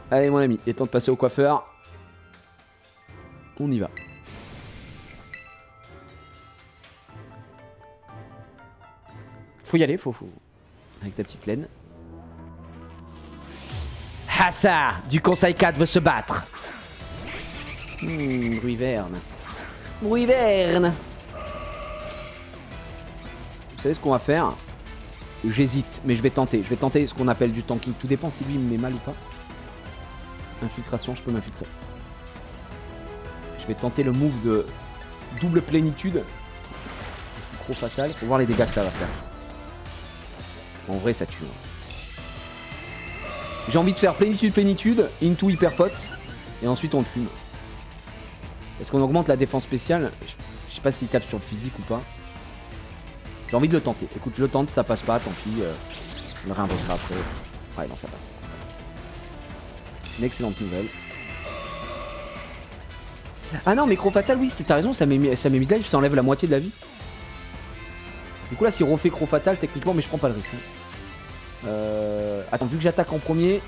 S1: Allez, mon ami, il est temps de passer au coiffeur. On y va. Faut y aller, faut. Avec ta petite laine. Hassa, du Conseil 4 veut se battre. Bruiverne. Bruiverne. Vous savez ce qu'on va faire? J'hésite, mais je vais tenter. Je vais tenter ce qu'on appelle du tanking. Tout dépend si lui il me met mal ou pas. Infiltration, je peux m'infiltrer. Je vais tenter le move de double plénitude. Gros fatal. Faut voir les dégâts que ça va faire. En vrai, ça tue. J'ai envie de faire plénitude, into hyperpot. Et ensuite on le fume. Est-ce qu'on augmente la défense spéciale? Je sais pas s'il tape sur le physique ou pas. J'ai envie de le tenter. Écoute, je le tente, ça passe pas, tant pis. On le réinventera après. Ouais, non, ça passe. Une excellente nouvelle. Ah non, mais Crofatal, oui, t'as raison, ça met mid-life, ça enlève la moitié de la vie. Du coup, là, si on refait Crofatal, techniquement, mais je prends pas le risque. Attends, vu que j'attaque en premier.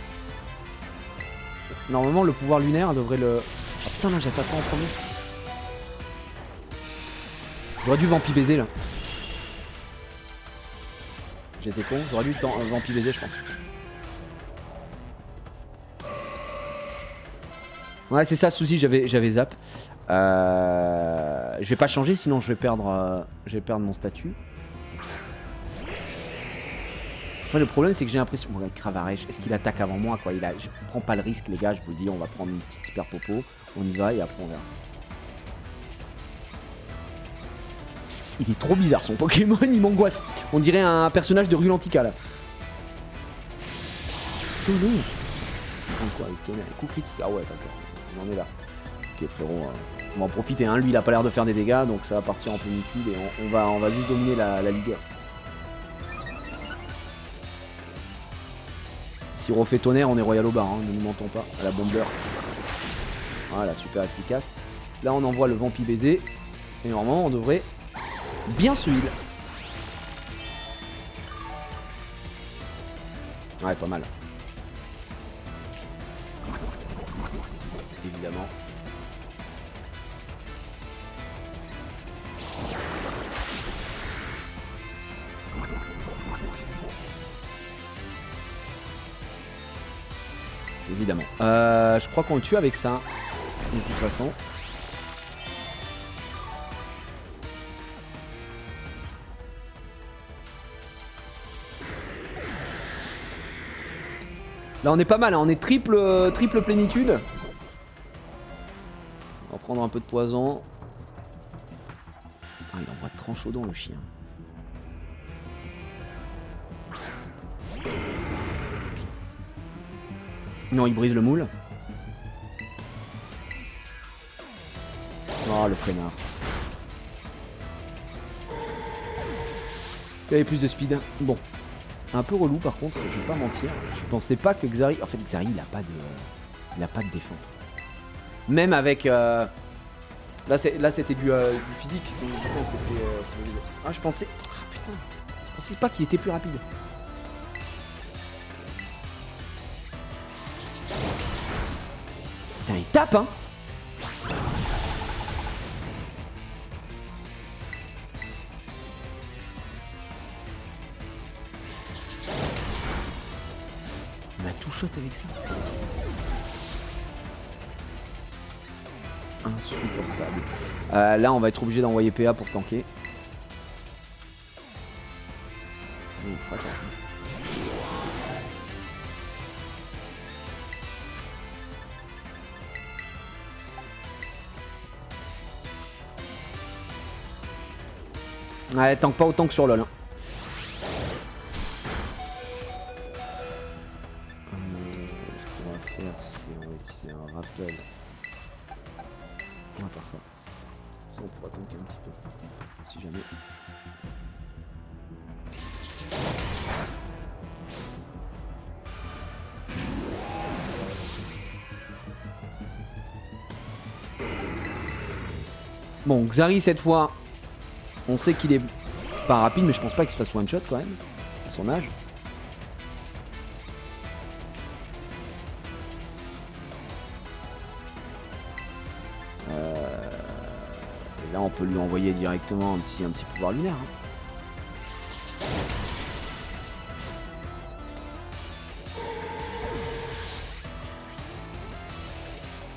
S1: Normalement, le pouvoir lunaire devrait le. Oh putain, non, j'attaque pas en premier. J'aurais dû Vampi baiser là. J'étais con, j'aurais dû Vampi baiser, je pense. Ouais, c'est ça, souci, j'avais zap. Je vais pas changer, sinon je vais perdre mon statut. Enfin, le problème, c'est que j'ai l'impression. Bon, Cravarèche, est-ce qu'il attaque avant moi quoi? Je prends pas le risque, les gars, je vous le dis, on va prendre une petite hyper popo. On y va et après on verra. Il est trop bizarre son Pokémon, il m'angoisse. On dirait un personnage de Rulantica là. Quoi, il tenait un coup critique. Ah ouais, d'accord. On en est là. Ok, frérot. On va en profiter. Hein. Lui, il a pas l'air de faire des dégâts, donc ça va partir en plénitude et on va juste dominer la ligue. Si on refait tonnerre, on est royal au bar, hein, ne nous mentons pas. À la bomber. Voilà, super efficace. Là, on envoie le Vampi baiser. Et normalement, on devrait bien se heal. Ouais, pas mal. Évidemment. Évidemment. Je crois qu'on le tue avec ça. De toute façon. Là on est pas mal, hein. On est triple plénitude. On va prendre un peu de poison. Ah, il envoie tranchaudon le chien. Non, il brise le moule. Oh le connard. Il avait plus de speed. Bon. Un peu relou par contre, je vais pas mentir. Je pensais pas que Xari... En fait Xari il a pas de défense. Même avec... Là c'était du physique. Donc du coup c'était... Ah je pensais... Ah putain. Je pensais pas qu'il était plus rapide. Putain il tape hein. Il m'a tout shot avec ça. Insupportable. Là on va être obligé d'envoyer PA pour tanker. Ouais, tank pas autant que sur LoL. Hein. Ce qu'on va faire, c'est on va utiliser un rappel. On va faire ça. Ça, on pourra tanker un petit peu. Si jamais. Bon, Xari cette fois, on sait qu'il est pas rapide, mais je pense pas qu'il se fasse one shot quand même, à son âge. Et là, on peut lui envoyer directement un petit pouvoir lunaire. Hein.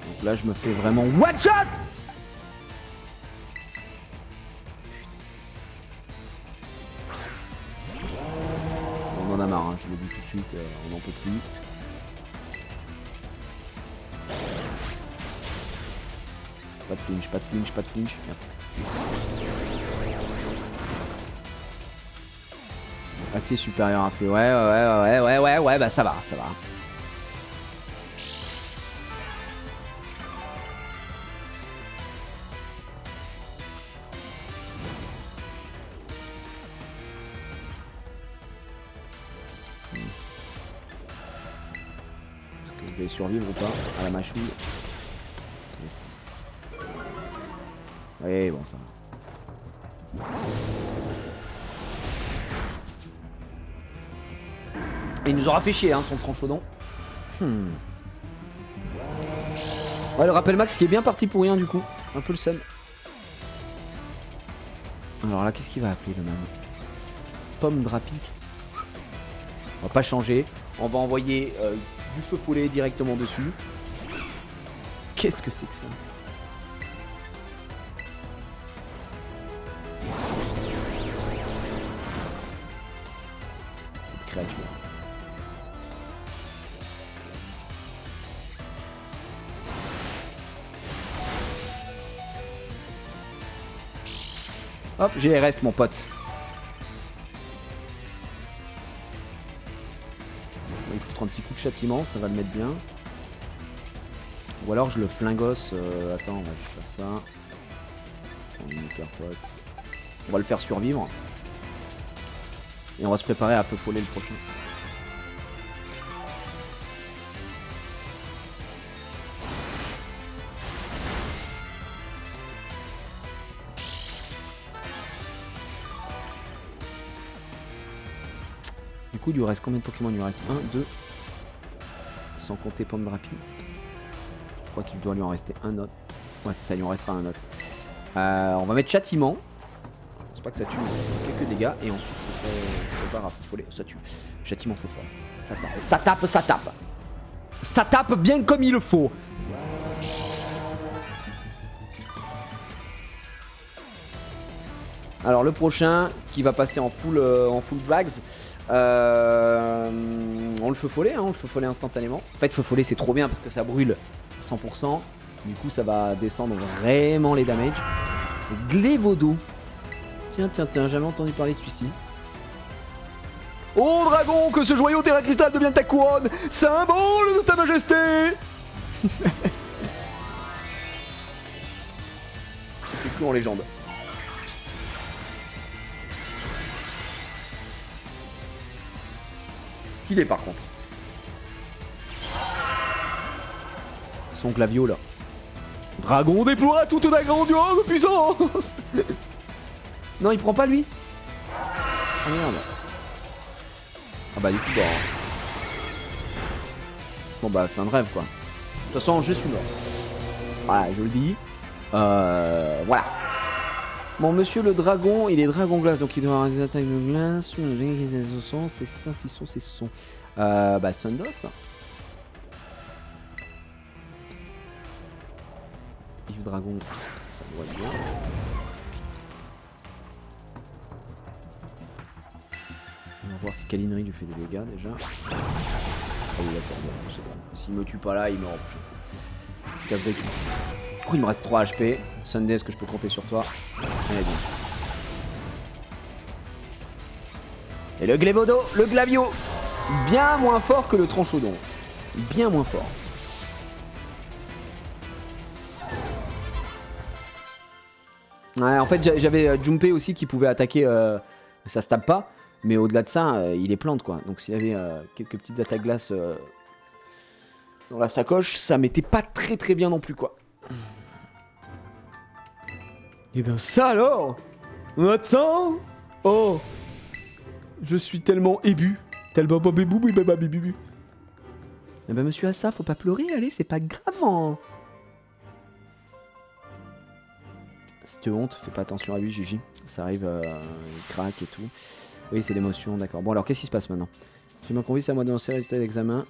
S1: Donc là, je me fais vraiment one shot. On en a marre, hein, je le dis tout de suite, on n'en peut plus. Pas de flinch, pas de flinch, pas de flinch, merci. Acier supérieur à feu, ouais, bah ça va, ça va. Est-ce que je vais survivre ou pas à la machouille? Yes. Oui, bon, ça va. Et il nous aura fait chier, hein, son tranchaudon. Ouais, le rappel max qui est bien parti pour rien, du coup. Un peu le seum. Alors là, qu'est-ce qu'il va appeler, le man? Pomme Drapi. On va pas changer. On va envoyer du feu follet directement dessus. Qu'est-ce que c'est que ça? Cette créature. Hop, GRS mon pote. Il faut foutre un petit coup de châtiment, ça va le mettre bien. Ou alors je le flingos. Attends, on va juste faire ça. On va le faire survivre. Et on va se préparer à feu follet le prochain. Du coup, il lui reste combien de Pokémon? Il lui reste 1, 2. Sans compter Pomme Drapi. Je crois qu'il doit lui en rester un autre. Ouais, c'est ça, il lui en restera un autre. On va mettre châtiment. Je pense pas que ça tue, mais ça fait quelques dégâts. Et ensuite, faut pas raffoler. Ça tue. Châtiment, c'est fort. Ça tape. Ça tape, ça tape. Ça tape bien comme il le faut. Alors le prochain qui va passer en full drags, on le fait follet, hein, on le fait follet instantanément. En fait, feu follet c'est trop bien parce que ça brûle 100%. Du coup, ça va descendre vraiment les damages. Glévodo. Tiens, jamais entendu parler de celui-ci. Oh dragon, que ce joyau terra cristal devienne ta couronne, symbole de ta majesté. C'est plus en légende. Stylé par contre. Son clavio là. Dragon déploie toute ta grandiose puissance. Non, il prend pas lui. Ah merde. Ah bah du coup bah... Bon bah fin de rêve quoi. De toute façon je suis mort. Voilà, je le dis. Voilà. Bon monsieur le dragon, il est dragon glace, donc il doit avoir des attaques de glace. C'est ça, c'est son. Bah Sundos. Yves Dragon, ça me va bien. On va voir si Kalinri lui fait des dégâts déjà. Ah oui d'accord, bon, c'est bon. S'il me tue pas là, il meurt. Casse-bec. Oh, il me reste 3 HP. Sunday, est-ce que je peux compter sur toi? Allez, bien. Et le Glévodo, le Glavio, bien moins fort que le Tranchodon. Bien moins fort. Ouais, en fait, j'avais Jumpé aussi qui pouvait attaquer. Ça se tape pas. Mais au-delà de ça, il est plante quoi. Donc s'il y avait quelques petites attaques glace dans la sacoche, ça m'était pas très bien non plus quoi. Et bien ça alors. Attends. Oh. Je suis tellement ébu. Tellement babébou. Eh ben monsieur Assa, faut pas pleurer, allez, c'est pas grave. Hein. Cette honte, fais pas attention à lui, Gigi. Ça arrive, il craque et tout. Oui, c'est l'émotion, d'accord. Bon, alors, qu'est-ce qui se passe maintenant? Tu m'as convié à moi d'annoncer le résultat d'examen.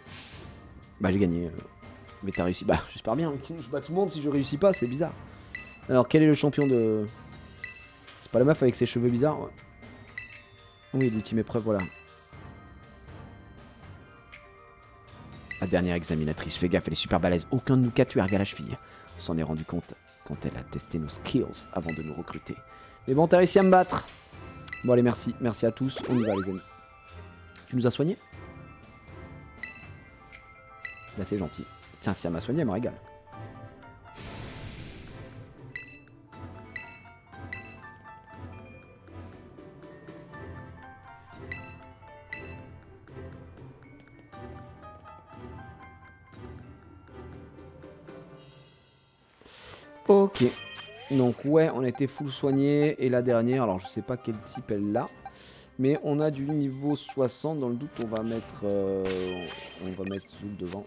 S1: Bah, j'ai gagné. Mais t'as réussi. Bah, j'espère bien. Je bats tout le monde si je réussis pas, c'est bizarre. Alors, quel est le champion de... C'est pas la meuf avec ses cheveux bizarres? Ouais. Oui, l'ultime épreuve, voilà. La dernière examinatrice, fais gaffe, elle est super balèze. Aucun de nous quatre tueurs à la cheville. On s'en est rendu compte quand elle a testé nos skills avant de nous recruter. Mais bon, t'as réussi à me battre. Bon allez, merci. Merci à tous. On y va les amis. Tu nous as soignés? Là c'est gentil. Tiens, si elle m'a soigné, elle me régale. Ok. Donc ouais, on était full soigné. Et la dernière, alors je sais pas quel type elle a. Mais on a du niveau 60. Dans le doute, on va mettre Zouk devant.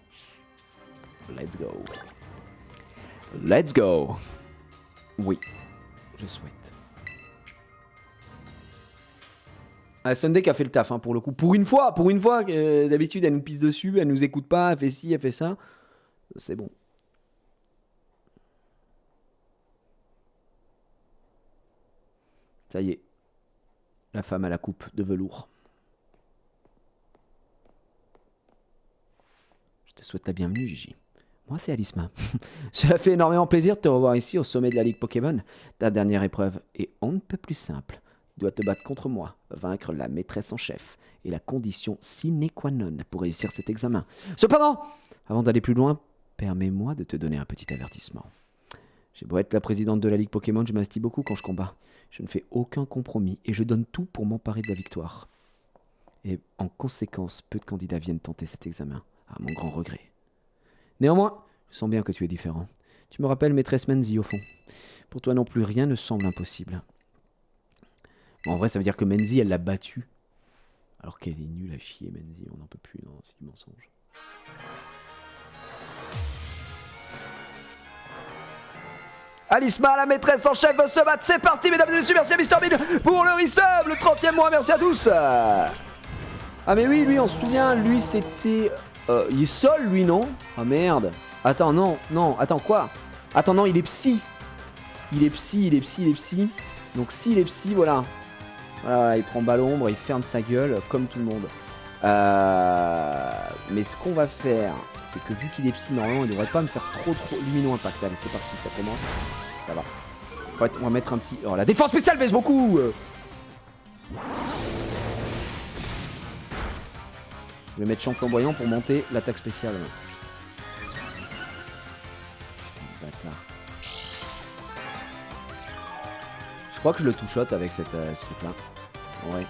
S1: Let's go. Let's go. Oui, je souhaite. Ah, Sunday qui a fait le taf hein, pour le coup. Pour une fois, d'habitude elle nous pisse dessus, elle nous écoute pas, elle fait ci, elle fait ça. C'est bon. Ça y est. La femme à la coupe de velours. Je te souhaite la bienvenue, Gigi. Moi, c'est Alisma. Cela fait énormément plaisir de te revoir ici au sommet de la Ligue Pokémon. Ta dernière épreuve est on ne peut plus simple. Tu dois te battre contre moi, vaincre la maîtresse en chef et la condition sine qua non pour réussir cet examen. Cependant, avant d'aller plus loin, permets-moi de te donner un petit avertissement. J'ai beau être la présidente de la Ligue Pokémon, je m'investis beaucoup quand je combats. Je ne fais aucun compromis et je donne tout pour m'emparer de la victoire. Et en conséquence, peu de candidats viennent tenter cet examen, à mon grand regret. Néanmoins, je sens bien que tu es différent. Tu me rappelles maîtresse Menzi au fond. Pour toi non plus, rien ne semble impossible. Bon, en vrai, ça veut dire que Menzi, elle l'a battu. Alors qu'elle est nulle à chier, Menzi, on n'en peut plus, non, c'est du mensonge. Alisma, la maîtresse en chef, veut se battre, c'est parti, mesdames et messieurs, merci à Mr. Bean pour le resub, le 30e mois, merci à tous. Ah mais oui, lui, on se souvient, lui, c'était... il est seul, lui, non? Ah merde. Attends, non, non, attends, quoi? Attends, non, il est psy. Il est psy, il est psy, il est psy. Donc s'il est psy, voilà. Voilà, il prend bas l'ombre, il ferme sa gueule, comme tout le monde. Mais ce qu'on va faire, c'est que vu qu'il est psy, normalement, il devrait pas me faire trop lumino impact. Allez, c'est parti, ça commence. Ça va. En fait, on va mettre un petit... Oh, la défense spéciale baisse beaucoup. Je vais mettre champ flamboyant pour monter l'attaque spéciale. Putain, bâtard. Je crois que je le two-shot avec ce truc-là. Ouais.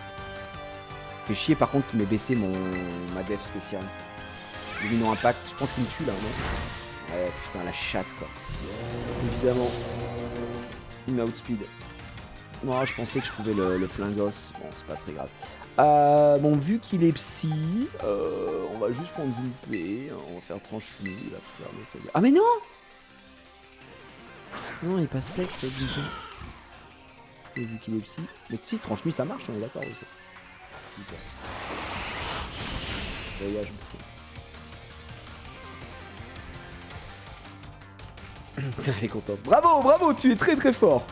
S1: Fait chier par contre qu'il m'ait baissé ma def spéciale. Lumino impact, je pense qu'il me tue là, non? Ouais, putain, la chatte quoi. Évidemment. Il m'a outspeed. Moi, je pensais que je pouvais le flingos. Bon, c'est pas très grave. Bon, vu qu'il est psy, on va juste prendre une paix. On va faire tranche-lui. Il va fermer sa gueule. Ah, mais non! Non, il passe spectre, du coup. Et vu qu'il est psy. Mais si, tranche-lui, ça marche, on est d'accord aussi. Super. Voyage bouffon. Elle est contente. Bravo, bravo, tu es très très fort.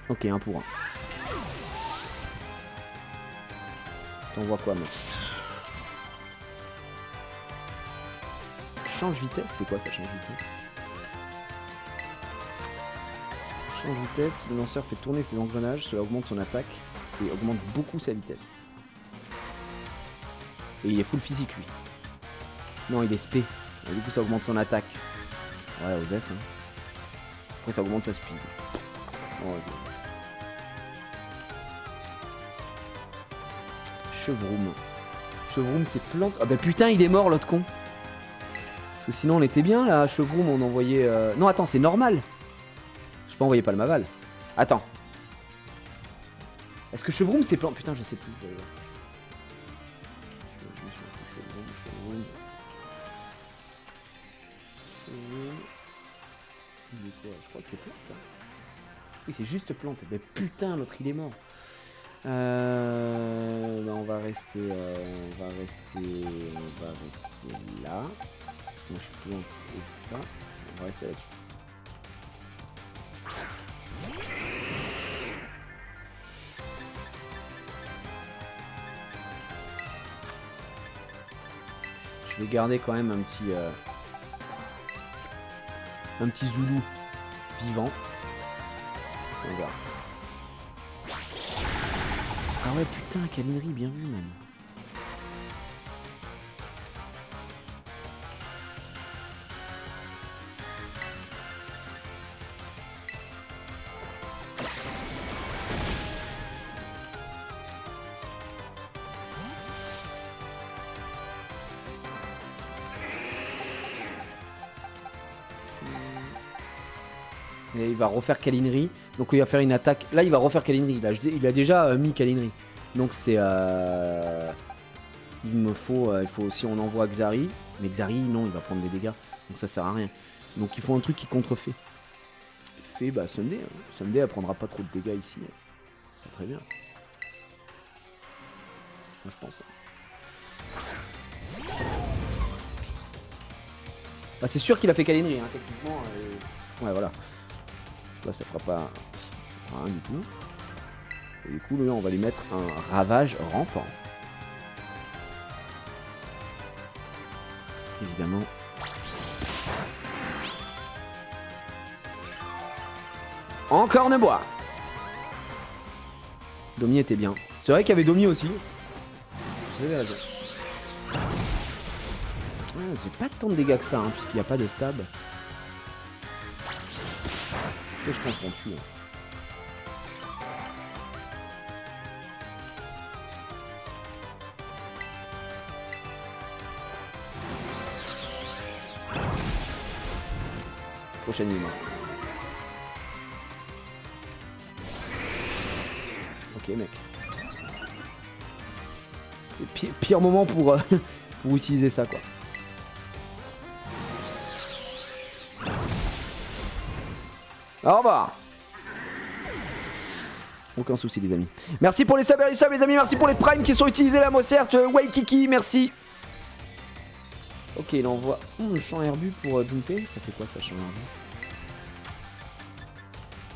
S1: Ok, 1 pour 1. T'envoies quoi, mec? Change vitesse, c'est quoi ça, change vitesse? Change vitesse, le lanceur fait tourner ses engrenages, cela augmente son attaque et augmente beaucoup sa vitesse. Et il est full physique lui. Non, il est spé. Et du coup ça augmente son attaque. Ouais, Osef. Hein. Après ça augmente sa speed. Oh, okay. Chevroom. Chevroom c'est plante. Ah bah putain il est mort l'autre con. Parce que sinon on était bien là, Chevroom on envoyait... Non attends c'est normal. Je peux envoyer Palmaval. Attends. Est-ce que Chevroom c'est plante? Putain je sais plus. Je crois que c'est plante. Hein. Oui, c'est juste plante. Mais putain, l'autre il est mort. Ben, on va rester là. Moi je suis plante et ça. On va rester là-dessus. Je vais garder quand même un petit Zoulou vivant. Regarde. Ah ouais putain, Kalinerie, bien vu même. Et il va refaire Kalinerie. Donc il va faire une attaque. Là il va refaire Kalinerie. Là, il a déjà mis Kalinerie. Donc c'est... il faut aussi on envoie Xari. Mais Xari non il va prendre des dégâts. Donc ça sert à rien. Donc il faut un truc qui contrefait. Fait bah Sunday. Hein. Sunday elle prendra pas trop de dégâts ici. C'est très bien. Moi je pense. Bah c'est sûr qu'il a fait Kalinerie hein, techniquement. Ouais voilà. Là ça fera pas rien du tout. Et du coup là on va lui mettre un ravage rampant. Évidemment. Encore bois. Domi était bien. C'est vrai qu'il y avait Domi aussi. Vous avez raison. C'est pas tant de dégâts que ça, hein, puisqu'il n'y a pas de stab. Je pense qu'on tue. Prochaine humain. Ok mec. C'est pire moment pour, pour utiliser ça, quoi. Au revoir. Aucun souci, les amis. Merci pour les subs et les subs, les amis. Merci pour les primes qui sont utilisés là, moi, certes. Waikiki, merci. Ok, il envoie champ herbu pour jumper. Ça fait quoi, ça, champ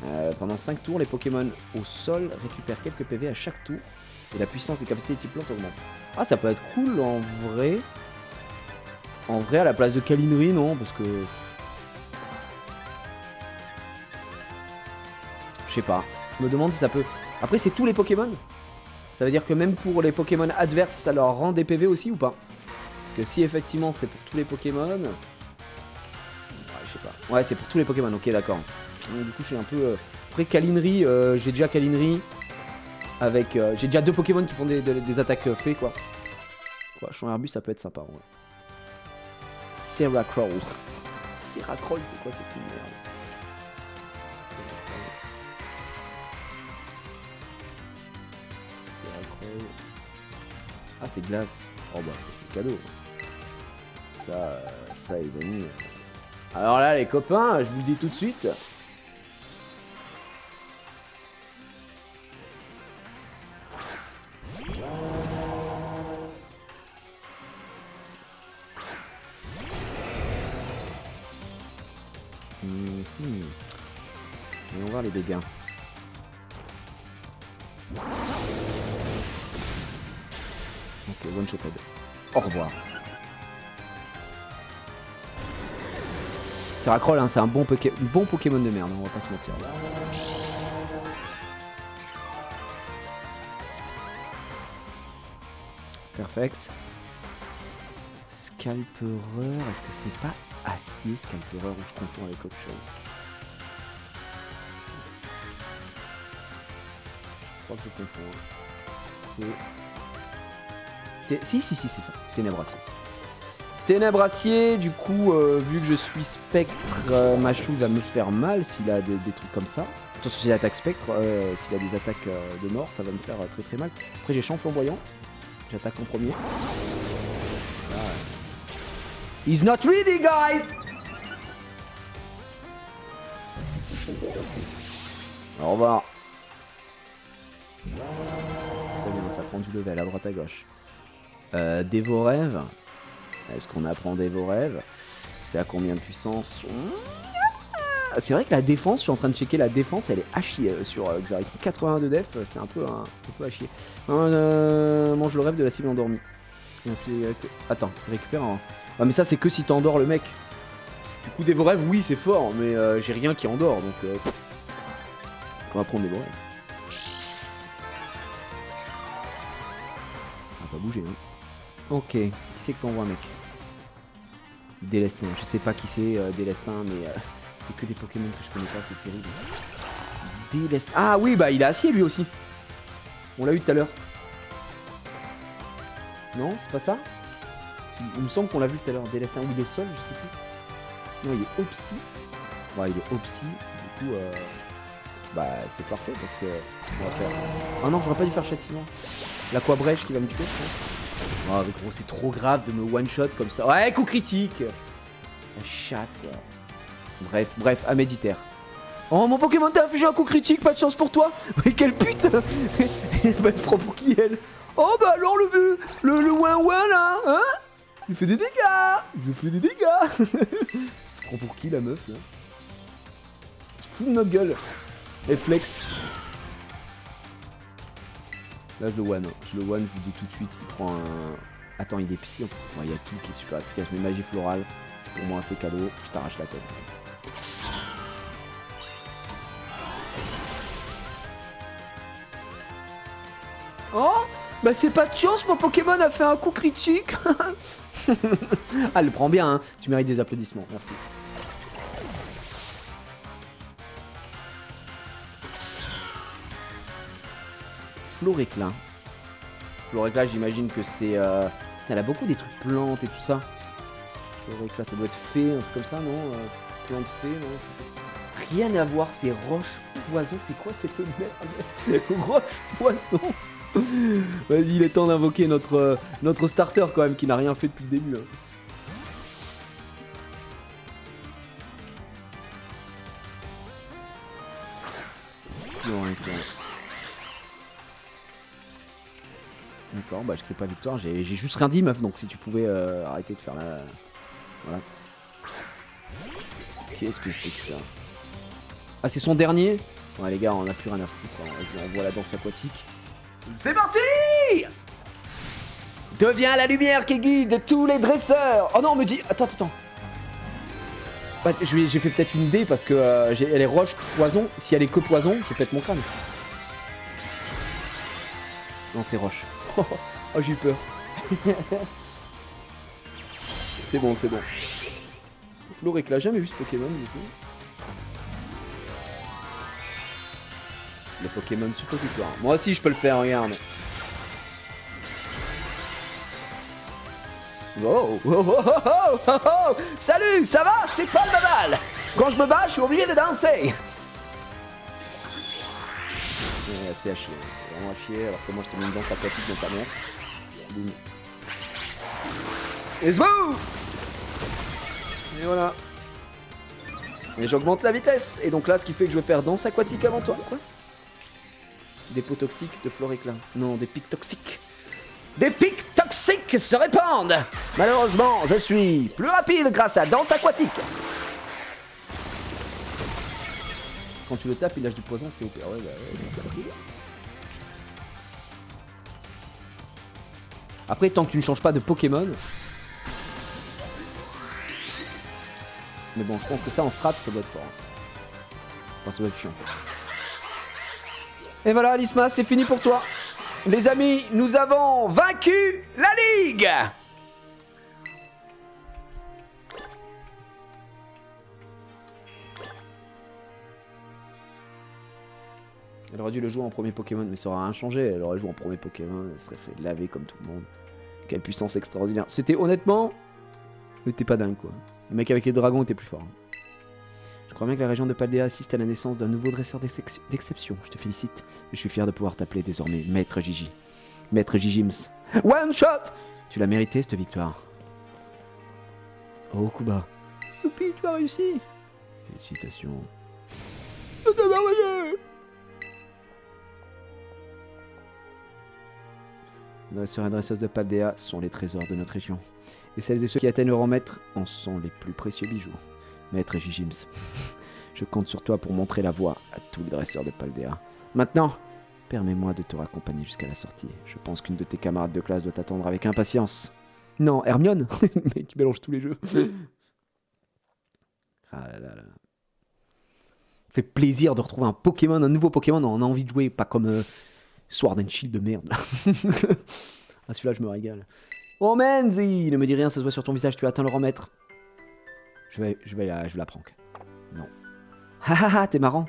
S1: herbu? Pendant 5 tours, les Pokémon au sol récupèrent quelques PV à chaque tour. Et la puissance des capacités type plante augmente. Ah, ça peut être cool en vrai. En vrai, à la place de Kalinri, non, parce que... Je sais pas. Je me demande si ça peut... Après, c'est tous les Pokémon. Ça veut dire que même pour les Pokémon adverses, ça leur rend des PV aussi ou pas? Parce que si effectivement c'est pour tous les Pokémon... Ouais, je sais pas. Ouais, c'est pour tous les Pokémon, ok, d'accord. Du coup, je suis un peu... Après, Kalinri, j'ai déjà Kalinri. Avec... j'ai déjà 2 Pokémon qui font des attaques fées, quoi. Quoi, champ herbu, ça peut être sympa, ouais. Seracrow. Seracrow, c'est quoi cette merde? Ah, c'est glace. Oh bah ça c'est cadeau. Ça les amis. Alors là les copains, je vous le dis tout de suite. Voyons voir les dégâts. Ok, one shoted. Au revoir. Seracroll, hein, c'est un bon Pokémon de merde, on va pas se mentir. Perfect. Scalpereur, est-ce que c'est pas acier Scalpereur ou je confonds avec autre chose? Je crois que je confonds. Si, c'est ça. Ténébracier. Ténébracier, du coup, vu que je suis spectre, Machou va me faire mal s'il a des trucs comme ça. Attention, s'il attaque spectre, s'il a des attaques de mort, ça va me faire très très mal. Après, j'ai champ flamboyant. J'attaque en premier. Ah. He's not ready, guys! Au revoir. Très bien, ça prend du level à droite à gauche. Dévorève. Est-ce qu'on apprend Dévorève? C'est à combien de puissance? C'est vrai que la défense, je suis en train de checker la défense, elle est à chier sur Xari. 81 de def, c'est un peu à chier. Mange le rêve de la cible endormie. Attends, récupère un... Ah mais ça c'est que si t'endors le mec. Du coup Dévorève, oui c'est fort, mais j'ai rien qui endort, donc... On va prendre Dévorève. On va pas bouger, hein. Ok, qui c'est que t'envoies, mec? Délestin, je sais pas qui c'est Délestin, mais c'est que des Pokémon que je connais pas, c'est terrible. Délestin. Ah oui, bah il a acier lui aussi. On l'a eu tout à l'heure. Non, c'est pas ça? Il me semble qu'on l'a vu tout à l'heure. Délestin, ou il est sol, je sais plus. Non, il est Opsy. Ouais, il est Opsy. Du coup, bah c'est parfait parce que on va faire. Ah non, j'aurais pas dû faire châtiment. L'Aquabrèche qui va me tuer, je pense. Oh mais gros, c'est trop grave de me one shot comme ça. Ouais, coup critique. La chatte quoi. Bref, à Méditerre. Oh mon Pokémon t'a infligé un coup critique, pas de chance pour toi. Mais quelle pute. Elle se prend pour qui elle? Oh bah alors le ouin là, hein? Il fait des dégâts. Se prend pour qui la meuf là? Se fout de notre gueule. Et flex. Là je le one, je vous dis tout de suite, il prend un... Attends, il est psy, ouais, il y a tout qui est super efficace, mais magie florale, c'est pour moi c'est cadeau, je t'arrache la tête. Oh, bah c'est pas de chance, mon Pokémon a fait un coup critique. Ah, le prends bien, hein. Tu mérites des applaudissements, merci. Floréclin. Floréclin, j'imagine que c'est... Elle a beaucoup des trucs plantes et tout ça. Floréclin, ça doit être fée, un truc comme ça, non? Plante fée, non? Rien à voir, c'est roche poison. C'est quoi cette merde? Roche poison. Vas-y, il est temps d'invoquer notre starter quand même, qui n'a rien fait depuis le début. Hein. D'accord, bah je crie pas victoire, j'ai juste rien dit meuf, donc si tu pouvais arrêter de faire la... Voilà. Qu'est-ce que c'est que ça? Ah c'est son dernier? Ouais les gars, on a plus rien à foutre, hein. Vas-y, on voit la danse aquatique. C'est parti! Deviens la lumière qui guide tous les dresseurs. Oh non, on me dit... Attends. Bah, j'ai fait peut-être une idée parce que elle est roche poison. Si elle est que poison, je pète mon crâne. Non, c'est roche. Oh, j'ai eu peur. C'est bon. Floric l'a jamais vu ce Pokémon du coup. Le Pokémon suppositoire. Moi aussi je peux le faire, regarde. Oh. Salut, ça va? C'est pas le mal. Quand je me bats, je suis obligé de danser. C'est à chier, c'est vraiment à chier, alors que moi je te mets une danse aquatique dans ta mère. Boum. Et zwou! Et voilà. Et j'augmente la vitesse. Et donc là, ce qui fait que je vais faire danse aquatique avant toi. Quoi? Des pots toxiques de Floriclin. Non, des pics toxiques. Des pics toxiques se répandent. Malheureusement, je suis plus rapide grâce à danse aquatique. Quand tu le tapes, il lâche du poison, c'est OP. Ouais, après, tant que tu ne changes pas de Pokémon. Mais bon, je pense que ça en strat, ça doit être fort. Enfin, ça doit être chiant. Et voilà, Alisma, c'est fini pour toi. Les amis, nous avons vaincu la Ligue! Elle aurait dû le jouer en premier Pokémon, mais ça aurait rien changé. Elle aurait joué en premier Pokémon, elle serait fait laver comme tout le monde. Quelle puissance extraordinaire. C'était honnêtement... C'était pas dingue quoi. Le mec avec les dragons était plus fort. Je crois bien que la région de Paldea assiste à la naissance d'un nouveau dresseur d'exception. Je te félicite. Je suis fier de pouvoir t'appeler désormais Maître Gigi. Maître Gigims. One shot! Tu l'as mérité cette victoire. Oh Kuba. Youpi, tu as réussi. Félicitations. C'est merveilleux! Les dresseurs et dresseuses de Paldea sont les trésors de notre région. Et celles et ceux qui atteignent le rang maître en sont les plus précieux bijoux. Maître Gigims, je compte sur toi pour montrer la voie à tous les dresseurs de Paldea. Maintenant, permets-moi de te raccompagner jusqu'à la sortie. Je pense qu'une de tes camarades de classe doit t'attendre avec impatience. Non, Hermione. Mais tu mélanges tous les jeux. Ah là là là. Fait plaisir de retrouver un Pokémon, un nouveau Pokémon. On a envie de jouer, pas comme Sword and Shield de merde. Ah celui-là je me régale. Oh Menzi, ne me dis rien, ça se voit sur ton visage, tu as atteint le rang maître. Je vais la prank. Non. Hahaha, t'es marrant.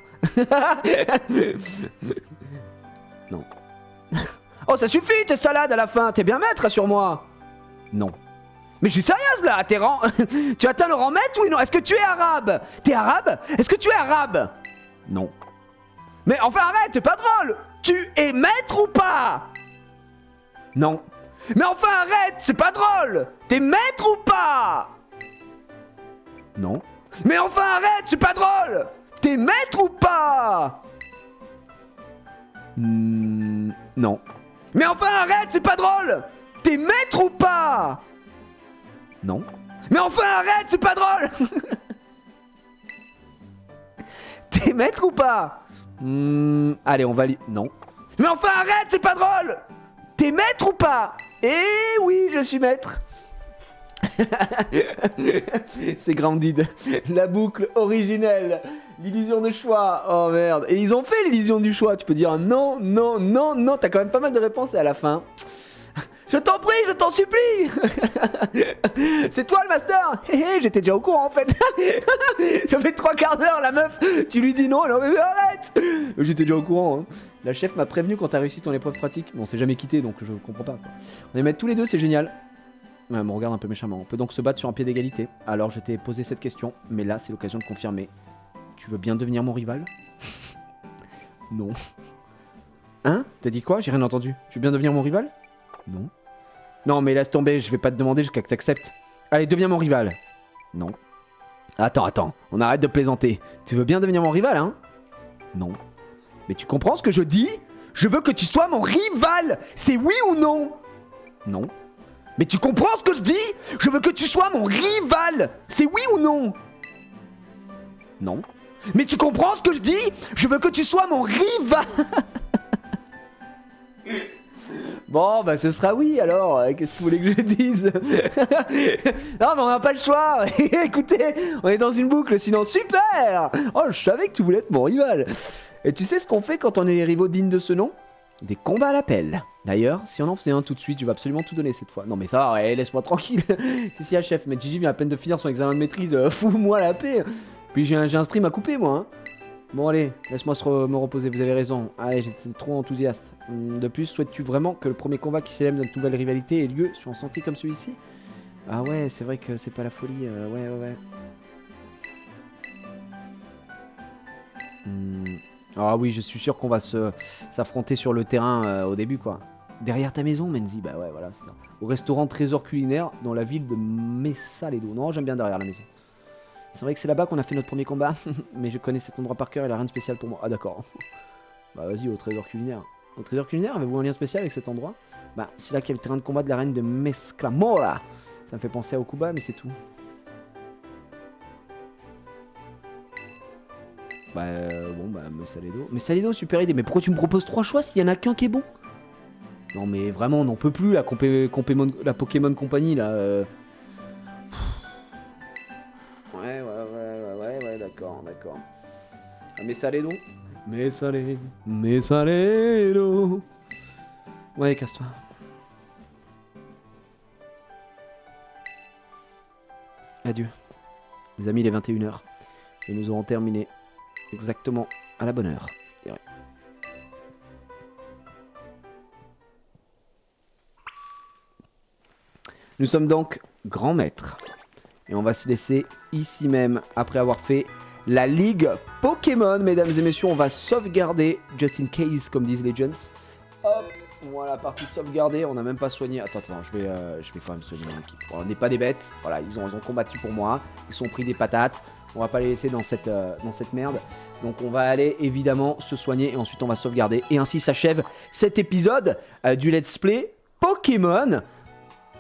S1: Non. Oh ça suffit tes salades à la fin, t'es bien maître sur moi. Non. Mais je suis sérieuse là, t'es rang... Tu as atteint le rang maître ou non? Est-ce que tu es arabe? T'es arabe? Est-ce que tu es arabe? Non. Mais enfin arrête, c'est pas drôle. Tu es maître ou pas? Non. Mais enfin arrête, c'est pas drôle. T'es maître ou pas? Non. Mais enfin arrête, c'est pas drôle. T'es maître ou pas? Non. Mais enfin arrête, c'est pas drôle. T'es maître ou pas? Non. Mais enfin arrête, c'est pas drôle. T'es maître ou pas? Allez, on va... Non. Mais enfin arrête, c'est pas drôle. T'es maître ou pas? Eh oui, je suis maître. C'est Grounded. La boucle originelle. L'illusion de choix. Oh merde. Et ils ont fait l'illusion du choix. Tu peux dire non, non, non, non. T'as quand même pas mal de réponses et à la fin. Je t'en prie, je t'en supplie. C'est toi le master. J'étais déjà au courant en fait. Ça fait 3 quarts d'heure la meuf. Tu lui dis non, alors mais arrête. J'étais déjà au courant hein. La chef m'a prévenu quand t'as réussi ton épreuve pratique. Bon, on s'est jamais quitté donc je comprends pas quoi. On est mettre tous les deux, c'est génial. Ouais, on regarde un peu méchamment. On peut donc se battre sur un pied d'égalité. Alors je t'ai posé cette question, mais là c'est l'occasion de confirmer. Tu veux bien devenir mon rival? Non. Hein? T'as dit quoi? J'ai rien entendu. Tu veux bien devenir mon rival? Non. Non, mais laisse tomber, je vais pas te demander jusqu'à que t'acceptes. Allez, deviens mon rival. Non. Attends, on arrête de plaisanter. Tu veux bien devenir mon rival, hein? Non. Mais tu comprends ce que je dis? Je veux que tu sois mon rival! C'est oui ou non? Non. Mais tu comprends ce que je dis? Je veux que tu sois mon rival! C'est oui ou non? Non. Mais tu comprends ce que je dis? Je veux que tu sois mon rival! Bon, bah ce sera oui alors, qu'est-ce que vous voulez que je dise? Non mais on n'a pas le choix. Écoutez, on est dans une boucle sinon, super. Oh, je savais que tu voulais être mon rival. Et tu sais ce qu'on fait quand on est rivaux dignes de ce nom? Des combats à l'appel. D'ailleurs, si on en faisait un tout de suite, je vais absolument tout donner cette fois. Non mais ça va, ouais, laisse-moi tranquille. Qu'est-ce qu'il y a, chef? Mais Gigi vient à peine de finir son examen de maîtrise, fous-moi la paix. Puis j'ai un stream à couper moi, hein. Bon allez, laisse-moi me reposer, vous avez raison. Allez, j'étais trop enthousiaste. De plus, souhaites-tu vraiment que le premier combat qui célèbre notre nouvelle rivalité ait lieu sur un sentier comme celui-ci? Ah ouais, c'est vrai que c'est pas la folie, ouais. Ah oui, je suis sûr qu'on va s'affronter sur le terrain au début quoi. Derrière ta maison, Menzi? Bah ouais, voilà, c'est ça. Au restaurant Trésor Culinaire dans la ville de Messaledo. Non, j'aime bien derrière la maison. C'est vrai que c'est là-bas qu'on a fait notre premier combat, mais je connais cet endroit par cœur, il a rien de spécial pour moi. Ah d'accord. Bah vas-y, au Trésor Culinaire. Au Trésor Culinaire, avez-vous un lien spécial avec cet endroit? Bah, c'est là qu'il y a le terrain de combat de la reine de Mesclamora. Ça me fait penser à Okuba, mais c'est tout. Bah bon, bah Messaledo. Messaledo, super idée, mais pourquoi tu me proposes 3 choix s'il y en a qu'un qui est bon? Non mais vraiment, on n'en peut plus, la Pokémon Company, là. Ouais, d'accord. Ah, Messaledo. Messaledo. Ouais, casse-toi. Adieu. Les amis, il est 21h. Et nous aurons terminé exactement à la bonne heure. Et ouais. Nous sommes donc grands maîtres. Et on va se laisser ici même après avoir fait la Ligue Pokémon. Mesdames et messieurs, on va sauvegarder just in case, comme disent Legends. Hop, voilà, partie sauvegardée. On n'a même pas soigné. Attends, je vais quand même soigner mon équipe. Bon, on n'est pas des bêtes. Voilà, ils ont combattu pour moi. Ils sont pris des patates. On va pas les laisser dans cette merde. Donc on va aller évidemment se soigner et ensuite on va sauvegarder. Et ainsi s'achève cet épisode du Let's Play Pokémon.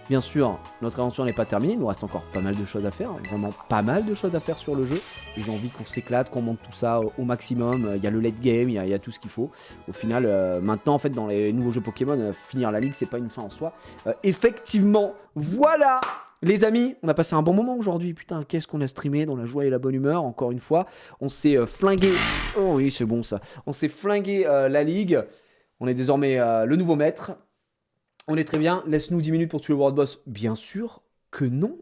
S1: Bien sûr, notre aventure n'est pas terminée, il nous reste encore pas mal de choses à faire, vraiment pas mal de choses à faire sur le jeu. J'ai envie qu'on s'éclate, qu'on monte tout ça au maximum, il y a le late game, il y a tout ce qu'il faut. Au final, maintenant en fait dans les nouveaux jeux Pokémon, finir la ligue c'est pas une fin en soi. Effectivement, voilà les amis, on a passé un bon moment aujourd'hui, putain qu'est-ce qu'on a streamé dans la joie et la bonne humeur, encore une fois. On s'est flingué, oh oui c'est bon ça, on s'est flingué la ligue, on est désormais le nouveau maître. On est très bien, laisse-nous 10 minutes pour tuer le World Boss. Bien sûr que non.